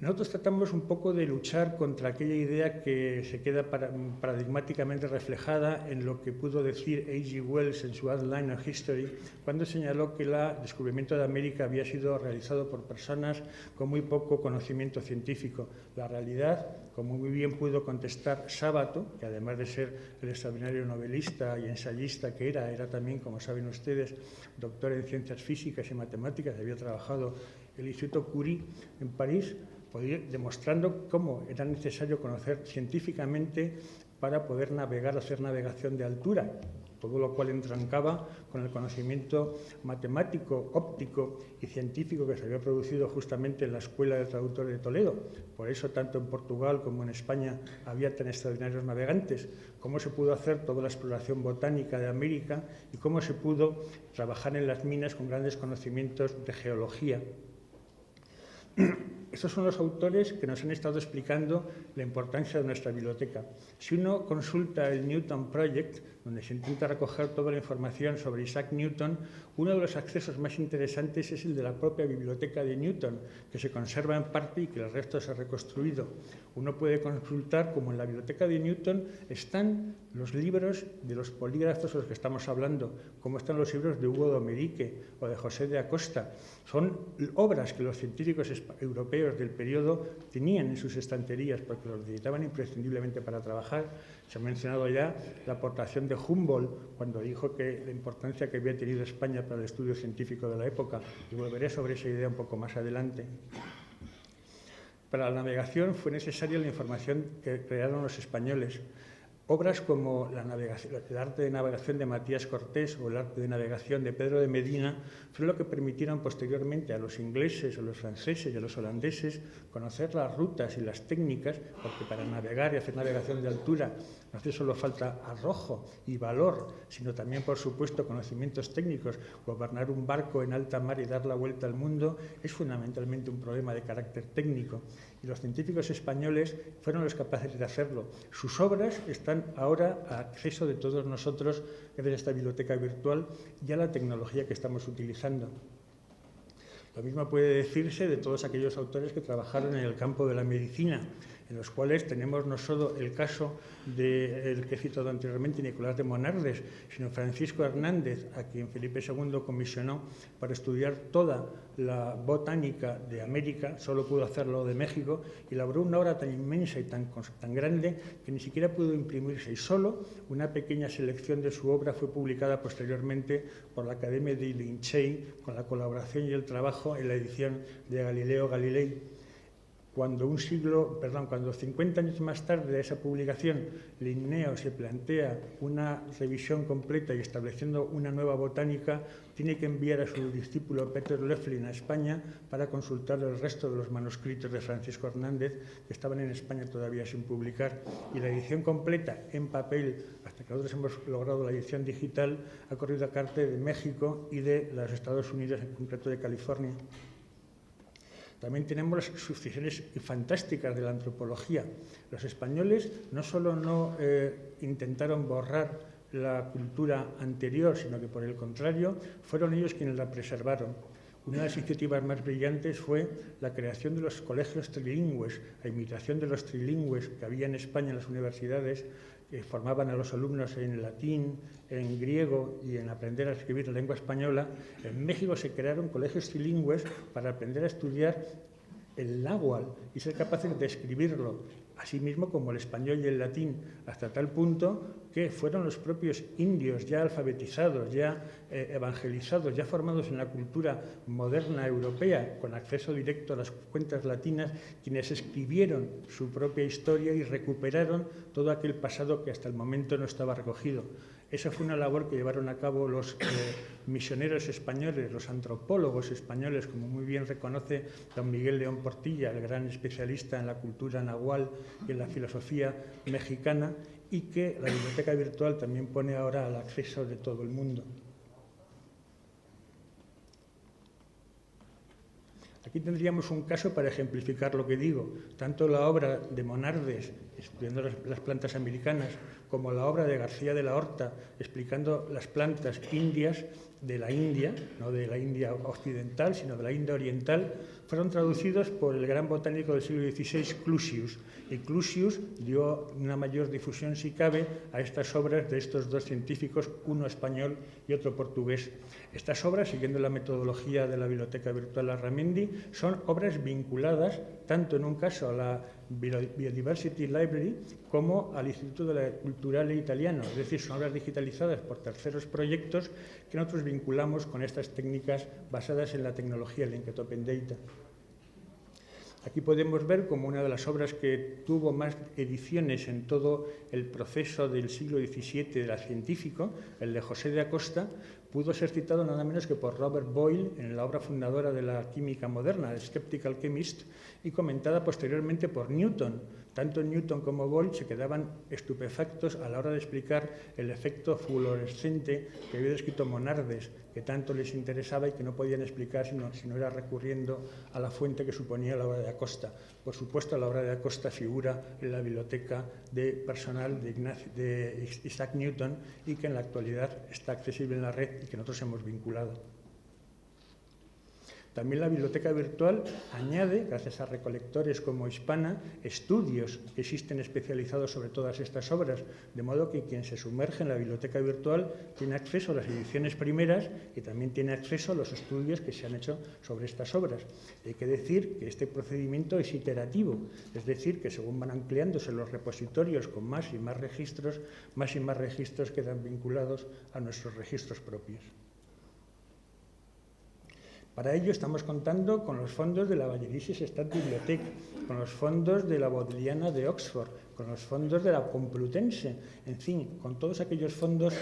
S4: Nosotros tratamos un poco de luchar contra aquella idea que se queda paradigmáticamente reflejada en lo que pudo decir A.G. Wells en su Outline of History, cuando señaló que el descubrimiento de América había sido realizado por personas con muy poco conocimiento científico. La realidad, como muy bien pudo contestar Sábato, que además de ser el extraordinario novelista y ensayista que era también, como saben ustedes, doctor en ciencias físicas y matemáticas, había trabajado en el Instituto Curie en París, demostrando cómo era necesario conocer científicamente para poder navegar, hacer navegación de altura, todo lo cual entroncaba con el conocimiento matemático, óptico y científico que se había producido justamente en la Escuela de Traductores de Toledo. Por eso, tanto en Portugal como en España había tan extraordinarios navegantes. Cómo se pudo hacer toda la exploración botánica de América y cómo se pudo trabajar en las minas con grandes conocimientos de geología. Estos son los autores que nos han estado explicando la importancia de nuestra biblioteca. Si uno consulta el Newton Project, donde se intenta recoger toda la información sobre Isaac Newton, uno de los accesos más interesantes es el de la propia biblioteca de Newton, que se conserva en parte y que el resto se ha reconstruido. Uno puede consultar cómo en la biblioteca de Newton están los libros de los polígrafos de los que estamos hablando, cómo están los libros de Hugo Domerique o de José de Acosta. Son obras que los científicos europeos del periodo tenían en sus estanterías porque los necesitaban imprescindiblemente para trabajar. Se ha mencionado ya la aportación de Humboldt cuando dijo que la importancia que había tenido España para el estudio científico de la época, y volveré sobre esa idea un poco más adelante. Para la navegación fue necesaria la información que crearon los españoles. Obras como el arte de navegación de Matías Cortés o el arte de navegación de Pedro de Medina fue lo que permitieron posteriormente a los ingleses, a los franceses y a los holandeses conocer las rutas y las técnicas, porque para navegar y hacer navegación de altura no hace solo falta arrojo y valor, sino también, por supuesto, conocimientos técnicos. Gobernar un barco en alta mar y dar la vuelta al mundo es fundamentalmente un problema de carácter técnico. Y los científicos españoles fueron los capaces de hacerlo. Sus obras están ahora a acceso de todos nosotros gracias a esta biblioteca virtual y a la tecnología que estamos utilizando. Lo mismo puede decirse de todos aquellos autores que trabajaron en el campo de la medicina, en los cuales tenemos no solo el caso del que he citado anteriormente, Nicolás de Monardes, sino Francisco Hernández, a quien Felipe II comisionó para estudiar toda la botánica de América, solo pudo hacerlo de México, y elaboró una obra tan inmensa y tan grande que ni siquiera pudo imprimirse, y solo una pequeña selección de su obra fue publicada posteriormente por la Academia de Lincei, con la colaboración y el trabajo en la edición de Galileo Galilei. Cuando 50 años más tarde de esa publicación, Linneo se plantea una revisión completa y estableciendo una nueva botánica, tiene que enviar a su discípulo Peter Loefflin a España para consultar el resto de los manuscritos de Francisco Hernández que estaban en España todavía sin publicar. Y la edición completa en papel, hasta que nosotros hemos logrado la edición digital, ha corrido a cargo de México y de los Estados Unidos, en concreto de California. También tenemos las sucesiones fantásticas de la antropología. Los españoles no solo no intentaron borrar la cultura anterior, sino que por el contrario fueron ellos quienes la preservaron. Una de las iniciativas más brillantes fue la creación de los colegios trilingües, a imitación de los trilingües que había en España en las universidades, que formaban a los alumnos en latín, en griego y en aprender a escribir la lengua española. En México se crearon colegios trilingües para aprender a estudiar el náhuatl y ser capaces de escribirlo, así mismo como el español y el latín, hasta tal punto que fueron los propios indios ya alfabetizados, ya evangelizados, ya formados en la cultura moderna europea, con acceso directo a las cuentas latinas, quienes escribieron su propia historia y recuperaron todo aquel pasado que hasta el momento no estaba recogido. Esa fue una labor que llevaron a cabo los misioneros españoles, los antropólogos españoles, como muy bien reconoce don Miguel León Portilla, el gran especialista en la cultura nahual y en la filosofía mexicana, y que la biblioteca virtual también pone ahora al acceso de todo el mundo. Aquí tendríamos un caso para ejemplificar lo que digo. Tanto la obra de Monardes, estudiando las plantas americanas, como la obra de García de la Horta, explicando las plantas indias de la India, no de la India occidental, sino de la India oriental, fueron traducidos por el gran botánico del siglo XVI, Clusius. Y Clusius dio una mayor difusión, si cabe, a estas obras de estos dos científicos, uno español y otro portugués. Estas obras, siguiendo la metodología de la Biblioteca Virtual Larramendi, son obras vinculadas tanto en un caso a la Biodiversity Library como al Instituto Culturale Italiano, es decir, son obras digitalizadas por terceros proyectos que nosotros vinculamos con estas técnicas basadas en la tecnología Linked Open Data. Aquí podemos ver como una de las obras que tuvo más ediciones en todo el proceso del siglo XVII de la científico, el de José de Acosta, pudo ser citado nada menos que por Robert Boyle en la obra fundadora de la química moderna, The Skeptical Chemist, y comentada posteriormente por Newton. Tanto Newton como Boyle se quedaban estupefactos a la hora de explicar el efecto fluorescente que había descrito Monardes, que tanto les interesaba y que no podían explicar si no era recurriendo a la fuente que suponía la obra de Acosta. Por supuesto, la obra de Acosta figura en la biblioteca personal de Isaac Newton y que en la actualidad está accesible en la red y que nosotros hemos vinculado. También la biblioteca virtual añade, gracias a recolectores como Hispana, estudios que existen especializados sobre todas estas obras, de modo que quien se sumerge en la biblioteca virtual tiene acceso a las ediciones primeras y también tiene acceso a los estudios que se han hecho sobre estas obras. Hay que decir que este procedimiento es iterativo, es decir, que según van ampliándose los repositorios con más y más registros quedan vinculados a nuestros registros propios. Para ello estamos contando con los fondos de la Bayerisch Staatsbibliothek, con los fondos de la Bodleiana de Oxford, con los fondos de la Complutense, en fin, con todos aquellos fondos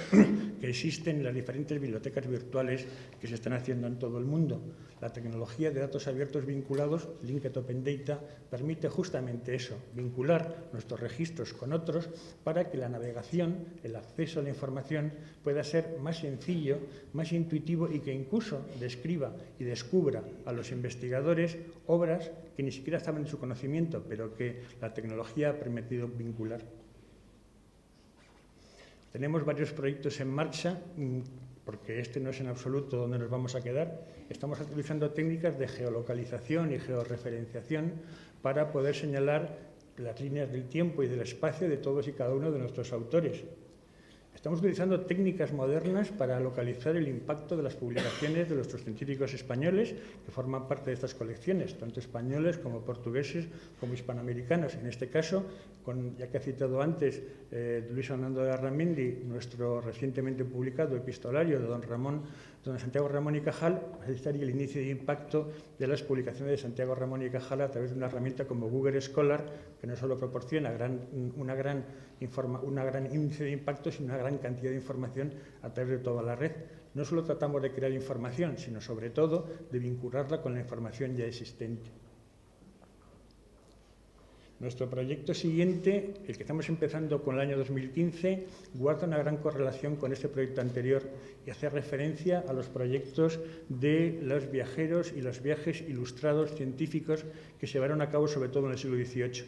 S4: que existen en las diferentes bibliotecas virtuales que se están haciendo en todo el mundo. La tecnología de datos abiertos vinculados, Linked Open Data, permite justamente eso, vincular nuestros registros con otros para que la navegación, el acceso a la información pueda ser más sencillo, más intuitivo y que incluso describa y descubra a los investigadores obras que ni siquiera estaban en su conocimiento, pero que la tecnología ha permitido vincular. Tenemos varios proyectos en marcha, porque este no es en absoluto donde nos vamos a quedar. Estamos utilizando técnicas de geolocalización y georreferenciación para poder señalar las líneas del tiempo y del espacio de todos y cada uno de nuestros autores. Estamos utilizando técnicas modernas para localizar el impacto de las publicaciones de nuestros científicos españoles que forman parte de estas colecciones, tanto españoles como portugueses como hispanoamericanos. En este caso, ya que ha citado antes Luis Fernando de Larramendi, nuestro recientemente publicado epistolario de don Santiago Ramón y Cajal, estaría el índice de impacto de las publicaciones de Santiago Ramón y Cajal a través de una herramienta como Google Scholar, que no solo proporciona una gran índice de impacto, sino una gran cantidad de información a través de toda la red. No solo tratamos de crear información, sino sobre todo de vincularla con la información ya existente. Nuestro proyecto siguiente, el que estamos empezando con el año 2015, guarda una gran correlación con este proyecto anterior y hace referencia a los proyectos de los viajeros y los viajes ilustrados científicos que se llevaron a cabo sobre todo en el siglo XVIII.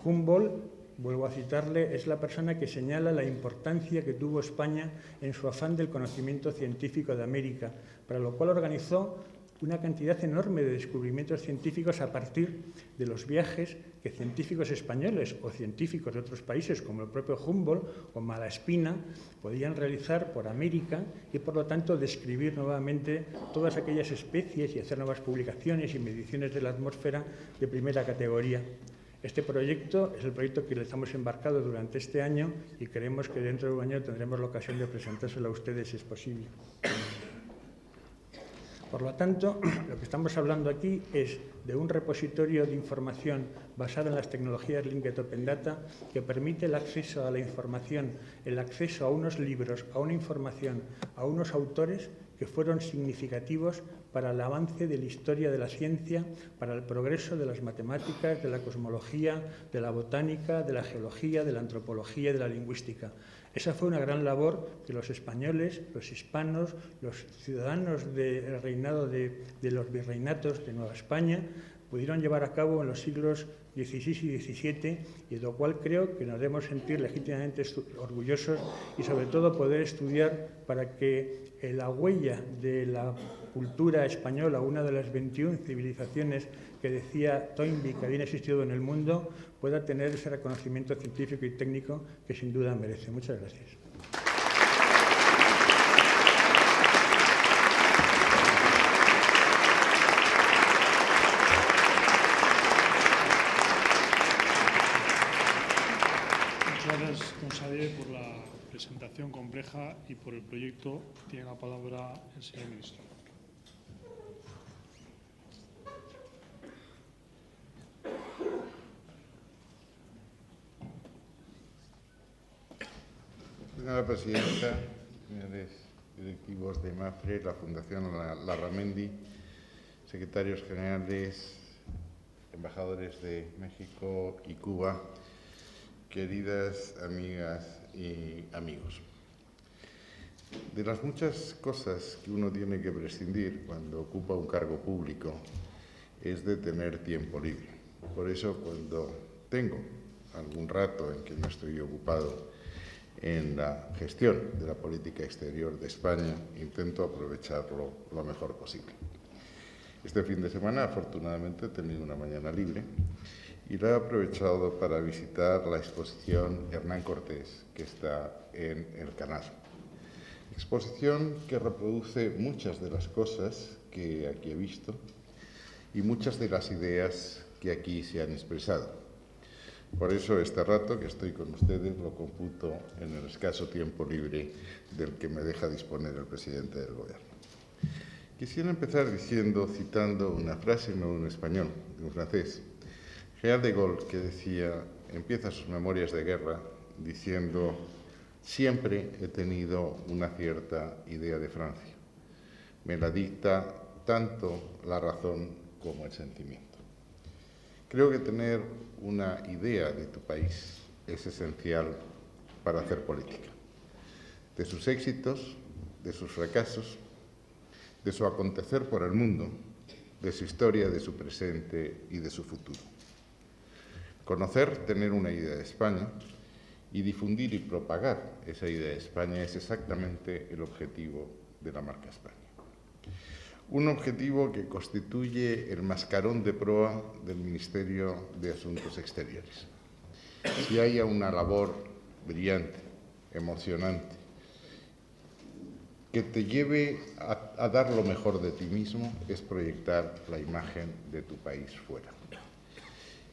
S4: Humboldt, vuelvo a citarle, es la persona que señala la importancia que tuvo España en su afán del conocimiento científico de América, para lo cual organizó una cantidad enorme de descubrimientos científicos a partir de los viajes que científicos españoles o científicos de otros países, como el propio Humboldt o Malaspina, podían realizar por América y, por lo tanto, describir nuevamente todas aquellas especies y hacer nuevas publicaciones y mediciones de la atmósfera de primera categoría. Este proyecto es el proyecto que le estamos embarcado durante este año y creemos que dentro de un año tendremos la ocasión de presentárselo a ustedes si es posible. Por lo tanto, lo que estamos hablando aquí es de un repositorio de información basado en las tecnologías Linked Open Data que permite el acceso a la información, el acceso a unos libros, a una información, a unos autores que fueron significativos para el avance de la historia de la ciencia, para el progreso de las matemáticas, de la cosmología, de la botánica, de la geología, de la antropología y de la lingüística. Esa fue una gran labor que los españoles, los hispanos, los ciudadanos del reinado de los virreinatos de Nueva España pudieron llevar a cabo en los siglos XVI y XVII, y de lo cual creo que nos debemos sentir legítimamente orgullosos y sobre todo poder estudiar para que la huella de la cultura española, una de las 21 civilizaciones que decía Toynbee que habían existido en el mundo, pueda tener ese reconocimiento científico y técnico que sin duda merece. Muchas gracias.
S1: Muchas gracias, don Xavier, por la presentación compleja y por el proyecto. Tiene la palabra el señor ministro.
S5: Señora presidenta, señores directivos de MAFRE, la Fundación Larramendi, secretarios generales, embajadores de México y Cuba, queridas amigas y amigos. De las muchas cosas que uno tiene que prescindir cuando ocupa un cargo público es de tener tiempo libre. Por eso, cuando tengo algún rato en que no estoy ocupado en la gestión de la política exterior de España, intento aprovecharlo lo mejor posible. Este fin de semana, afortunadamente, he tenido una mañana libre y lo he aprovechado para visitar la exposición Hernán Cortés, que está en el Canal. Exposición que reproduce muchas de las cosas que aquí he visto y muchas de las ideas que aquí se han expresado. Por eso este rato que estoy con ustedes lo computo en el escaso tiempo libre del que me deja disponer el presidente del Gobierno. Quisiera empezar citando una frase, no en español, en francés, General de Gaulle, que decía, empieza sus memorias de guerra diciendo: siempre he tenido una cierta idea de Francia. Me la dicta tanto la razón como el sentimiento. Creo que tener una idea de tu país es esencial para hacer política. De sus éxitos, de sus fracasos, de su acontecer por el mundo, de su historia, de su presente y de su futuro. Conocer, tener una idea de España y difundir y propagar esa idea de España es exactamente el objetivo de la marca España. Un objetivo que constituye el mascarón de proa del Ministerio de Asuntos Exteriores. Si hay una labor brillante, emocionante, que te lleve a dar lo mejor de ti mismo, es proyectar la imagen de tu país fuera.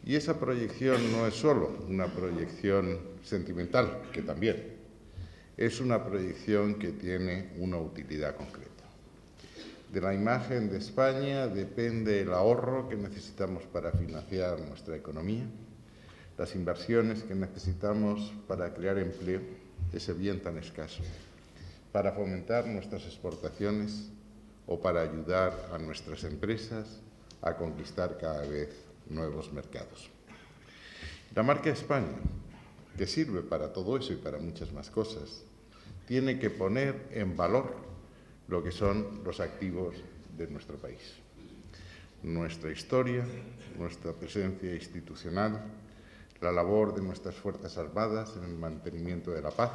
S5: Y esa proyección no es solo una proyección sentimental, que también, es una proyección que tiene una utilidad concreta. De la imagen de España depende el ahorro que necesitamos para financiar nuestra economía, las inversiones que necesitamos para crear empleo, ese bien tan escaso, para fomentar nuestras exportaciones o para ayudar a nuestras empresas a conquistar cada vez nuevos mercados. La marca España, que sirve para todo eso y para muchas más cosas, tiene que poner en valor lo que son los activos de nuestro país. Nuestra historia, nuestra presencia institucional, la labor de nuestras Fuerzas Armadas en el mantenimiento de la paz,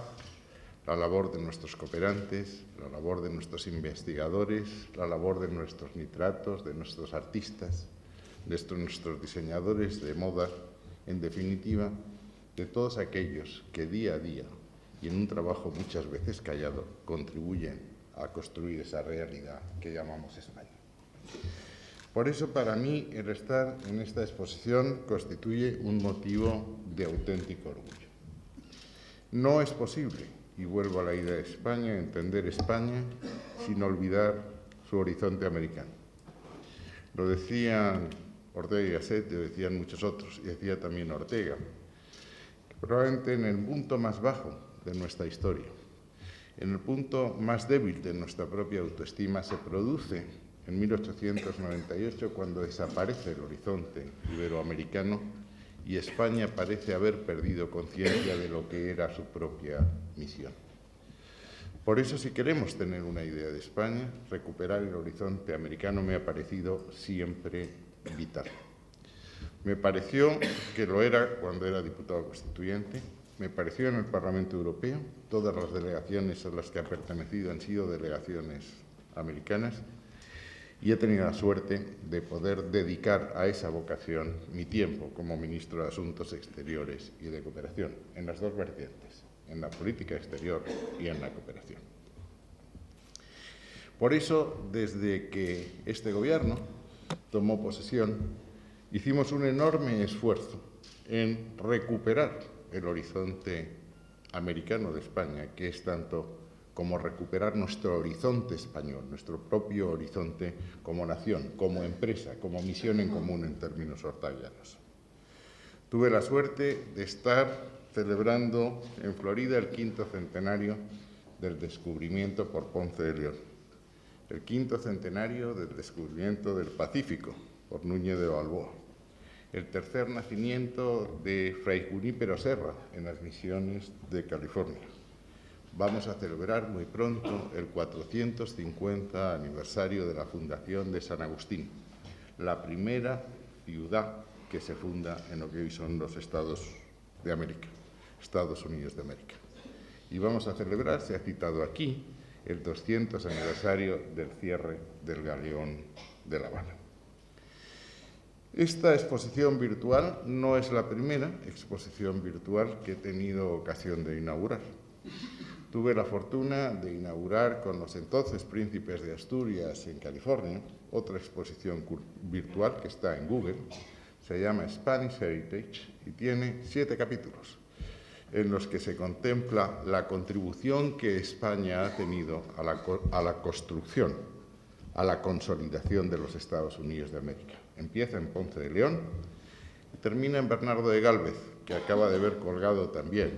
S5: la labor de nuestros cooperantes, la labor de nuestros investigadores, la labor de nuestros nitratos, de nuestros artistas, de nuestros diseñadores de moda, en definitiva, de todos aquellos que día a día y en un trabajo muchas veces callado contribuyen a construir esa realidad que llamamos España. Por eso, para mí, el estar en esta exposición constituye un motivo de auténtico orgullo. No es posible, y vuelvo a la idea de España, entender España sin olvidar su horizonte americano. Lo decían Ortega y Gasset, lo decían muchos otros, y decía también Ortega, que probablemente en el punto más bajo de nuestra historia, en el punto más débil de nuestra propia autoestima, se produce en 1898, cuando desaparece el horizonte iberoamericano y España parece haber perdido conciencia de lo que era su propia misión. Por eso, si queremos tener una idea de España, recuperar el horizonte americano me ha parecido siempre vital. Me pareció que lo era cuando era diputado constituyente, me pareció en el Parlamento Europeo, todas las delegaciones a las que ha pertenecido han sido delegaciones americanas, y he tenido la suerte de poder dedicar a esa vocación mi tiempo como ministro de Asuntos Exteriores y de Cooperación, en las dos vertientes, en la política exterior y en la cooperación. Por eso, desde que este Gobierno tomó posesión, hicimos un enorme esfuerzo en recuperar el horizonte americano de España, que es tanto como recuperar nuestro horizonte español, nuestro propio horizonte como nación, como empresa, como misión en común en términos ortavianos. Tuve la suerte de estar celebrando en Florida el 5º centenario del descubrimiento por Ponce de León, el 5º centenario del descubrimiento del Pacífico por Núñez de Balboa, el 3er nacimiento de Fray Junípero Serra en las misiones de California. Vamos a celebrar muy pronto el 450 aniversario de la fundación de San Agustín, la primera ciudad que se funda en lo que hoy son los Estados de América, Estados Unidos de América. Y vamos a celebrar, se ha citado aquí, el 200 aniversario del cierre del Galeón de La Habana. Esta exposición virtual no es la primera exposición virtual que he tenido ocasión de inaugurar. Tuve la fortuna de inaugurar con los entonces príncipes de Asturias en California otra exposición virtual que está en Google, se llama Spanish Heritage y tiene 7 capítulos en los que se contempla la contribución que España ha tenido a la construcción, a la consolidación de los Estados Unidos de América. Empieza en Ponce de León y termina en Bernardo de Gálvez, que acaba de ver colgado también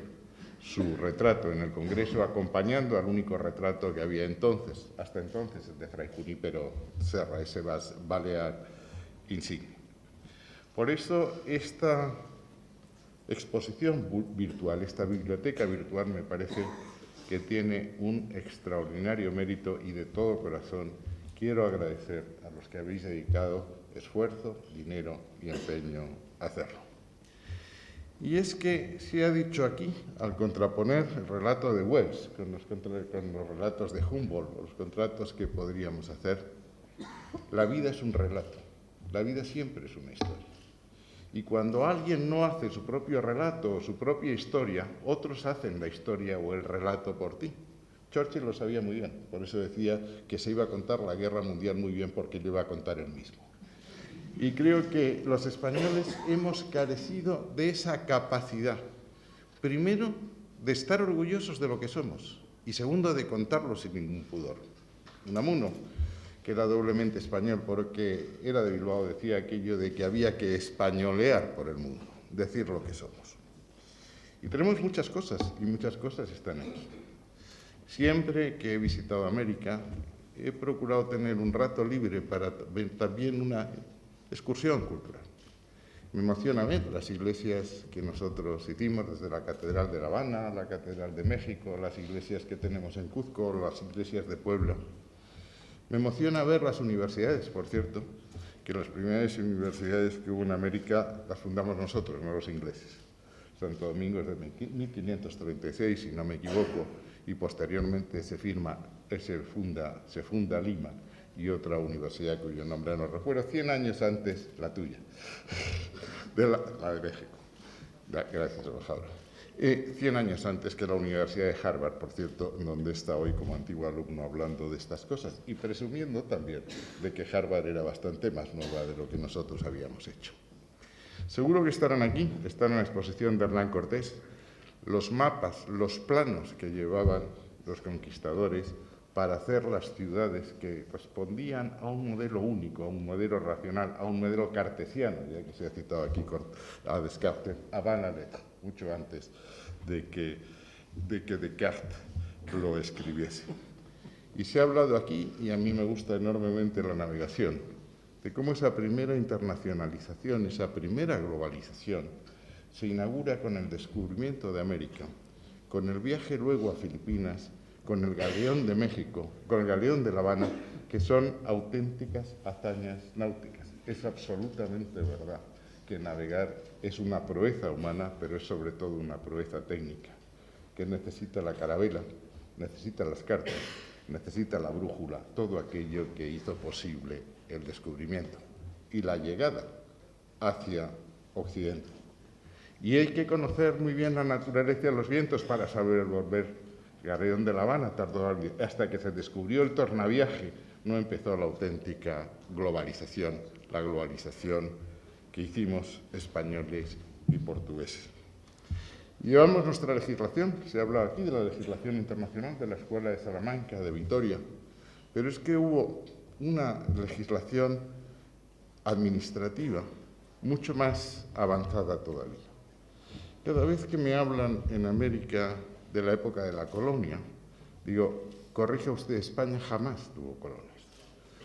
S5: su retrato en el Congreso, acompañando al único retrato que había entonces, hasta entonces, el de Fray Junípero Serra, ese balear insigne. Por eso, esta exposición virtual, esta biblioteca virtual, me parece que tiene un extraordinario mérito y de todo corazón quiero agradecer a los que habéis dedicado esfuerzo, dinero y empeño a hacerlo. Y es que se ha dicho aquí, al contraponer el relato de Wells con los relatos de Humboldt, los contratos que podríamos hacer, la vida es un relato, la vida siempre es una historia. Y cuando alguien no hace su propio relato o su propia historia, otros hacen la historia o el relato por ti. Churchill lo sabía muy bien, por eso decía que se iba a contar la guerra mundial muy bien porque lo iba a contar él mismo. Y creo que los españoles hemos carecido de esa capacidad, primero, de estar orgullosos de lo que somos y segundo, de contarlo sin ningún pudor. Unamuno, que era doblemente español porque era de Bilbao, decía aquello de que había que españolear por el mundo, decir lo que somos. Y tenemos muchas cosas y muchas cosas están aquí. Siempre que he visitado América, he procurado tener un rato libre para ver también una excursión cultural. Me emociona ver las iglesias que nosotros hicimos, desde la Catedral de La Habana, la Catedral de México, las iglesias que tenemos en Cuzco, las iglesias de Puebla. Me emociona ver las universidades, por cierto, que las primeras universidades que hubo en América las fundamos nosotros, no los ingleses. Santo Domingo es de 1536, si no me equivoco, y posteriormente se funda Lima y otra universidad cuyo nombre no recuerdo, 100 años antes la tuya, la de México. Gracias, embajadora. 100 años antes que la Universidad de Harvard, por cierto, donde está hoy como antiguo alumno hablando de estas cosas y presumiendo también de que Harvard era bastante más nueva de lo que nosotros habíamos hecho. Seguro que estarán aquí, están en la exposición de Hernán Cortés, los mapas, los planos que llevaban los conquistadores para hacer las ciudades que respondían a un modelo único, a un modelo racional, a un modelo cartesiano, ya que se ha citado aquí a Descartes, a Van Alet, mucho antes de que Descartes lo escribiese. Y se ha hablado aquí, y a mí me gusta enormemente la navegación, de cómo esa primera internacionalización, esa primera globalización, se inaugura con el descubrimiento de América, con el viaje luego a Filipinas, con el Galeón de México, con el Galeón de La Habana, que son auténticas hazañas náuticas. Es absolutamente verdad que navegar es una proeza humana, pero es sobre todo una proeza técnica, que necesita la carabela, necesita las cartas, necesita la brújula, todo aquello que hizo posible el descubrimiento y la llegada hacia Occidente. Y hay que conocer muy bien la naturaleza de los vientos para saber volver. Galeón de La Habana tardó hasta que se descubrió el tornaviaje, no empezó la auténtica globalización, la globalización que hicimos españoles y portugueses. Llevamos nuestra legislación, se habla aquí de la legislación internacional de la Escuela de Salamanca, de Vitoria, pero es que hubo una legislación administrativa mucho más avanzada todavía. Cada vez que me hablan en América de la época de la colonia, digo, corrija usted, España jamás tuvo colonias.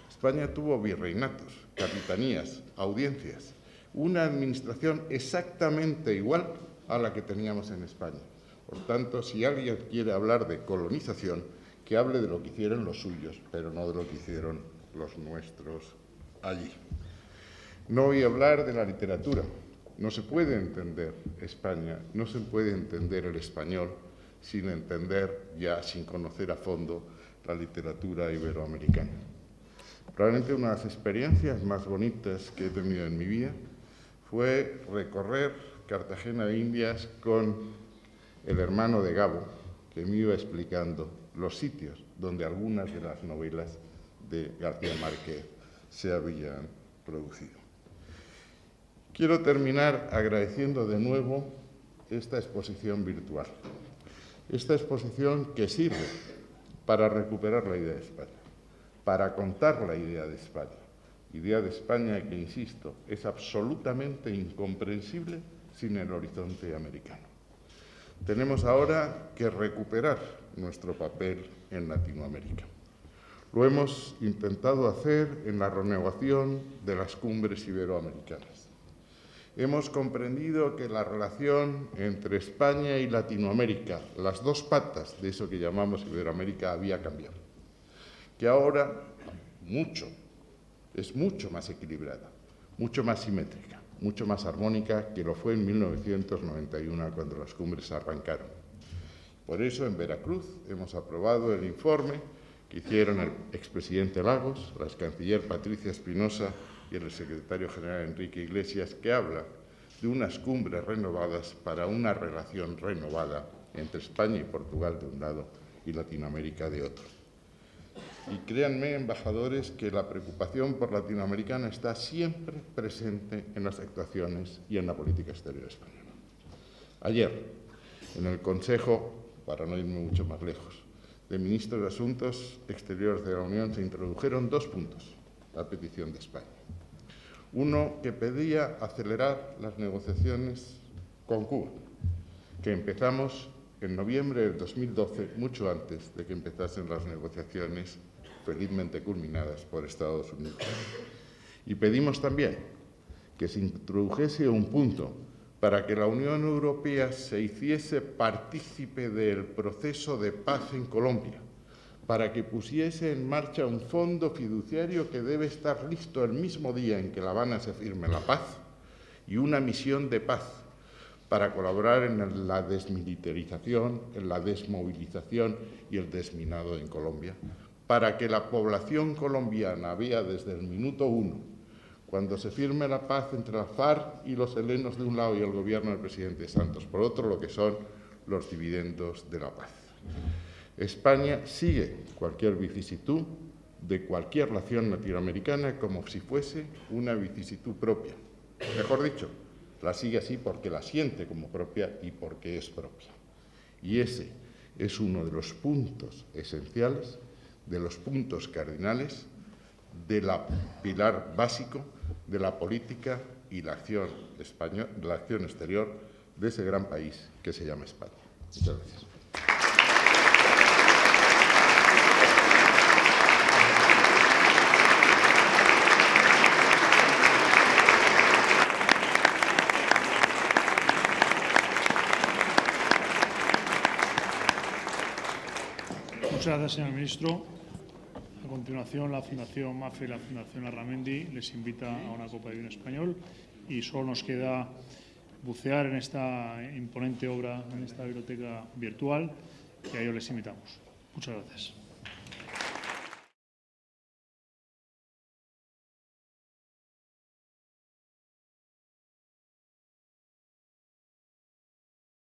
S5: España tuvo virreinatos, capitanías, audiencias, una administración exactamente igual a la que teníamos en España. Por tanto, si alguien quiere hablar de colonización, que hable de lo que hicieron los suyos, pero no de lo que hicieron los nuestros allí. No voy a hablar de la literatura. No se puede entender España, no se puede entender el español sin entender, ya sin conocer a fondo, la literatura iberoamericana. Probablemente una de las experiencias más bonitas que he tenido en mi vida fue recorrer Cartagena de Indias con el hermano de Gabo, que me iba explicando los sitios donde algunas de las novelas de García Márquez se habían producido. Quiero terminar agradeciendo de nuevo esta exposición virtual, esta exposición que sirve para recuperar la idea de España, para contar la idea de España que, insisto, es absolutamente incomprensible sin el horizonte americano. Tenemos ahora que recuperar nuestro papel en Latinoamérica. Lo hemos intentado hacer en la renovación de las cumbres iberoamericanas. Hemos comprendido que la relación entre España y Latinoamérica, las dos patas de eso que llamamos Iberoamérica, había cambiado. Que ahora es mucho más equilibrada, mucho más simétrica, mucho más armónica que lo fue en 1991 cuando las cumbres arrancaron. Por eso en Veracruz hemos aprobado el informe que hicieron el expresidente Lagos, la excanciller Patricia Espinosa y el secretario general Enrique Iglesias, que habla de unas cumbres renovadas para una relación renovada entre España y Portugal de un lado y Latinoamérica de otro. Y créanme, embajadores, que la preocupación por Latinoamericana está siempre presente en las actuaciones y en la política exterior española. Ayer, en el Consejo, para no irme mucho más lejos, de Ministros de Asuntos Exteriores de la Unión se introdujeron dos puntos a petición de España. Uno que pedía acelerar las negociaciones con Cuba, que empezamos en noviembre del 2012, mucho antes de que empezasen las negociaciones felizmente culminadas por Estados Unidos. Y pedimos también que se introdujese un punto para que la Unión Europea se hiciese partícipe del proceso de paz en Colombia, para que pusiese en marcha un fondo fiduciario que debe estar listo el mismo día en que La Habana se firme la paz, y una misión de paz para colaborar en la desmilitarización, en la desmovilización y el desminado en Colombia, para que la población colombiana vea desde el minuto uno, cuando se firme la paz entre la FARC y los helenos de un lado y el gobierno del presidente Santos, por otro, lo que son los dividendos de la paz. España sigue cualquier vicisitud de cualquier relación latinoamericana como si fuese una vicisitud propia. Mejor dicho, la sigue así porque la siente como propia y porque es propia. Y ese es uno de los puntos esenciales, de los puntos cardinales del pilar básico de la política y la acción exterior de ese gran país que se llama España. Muchas gracias.
S1: Muchas gracias, señor ministro. A continuación, la Fundación MAFRE y la Fundación Larramendi les invita a una copa de vino español y solo nos queda bucear en esta imponente obra, en esta biblioteca virtual, y a ello les invitamos. Muchas gracias.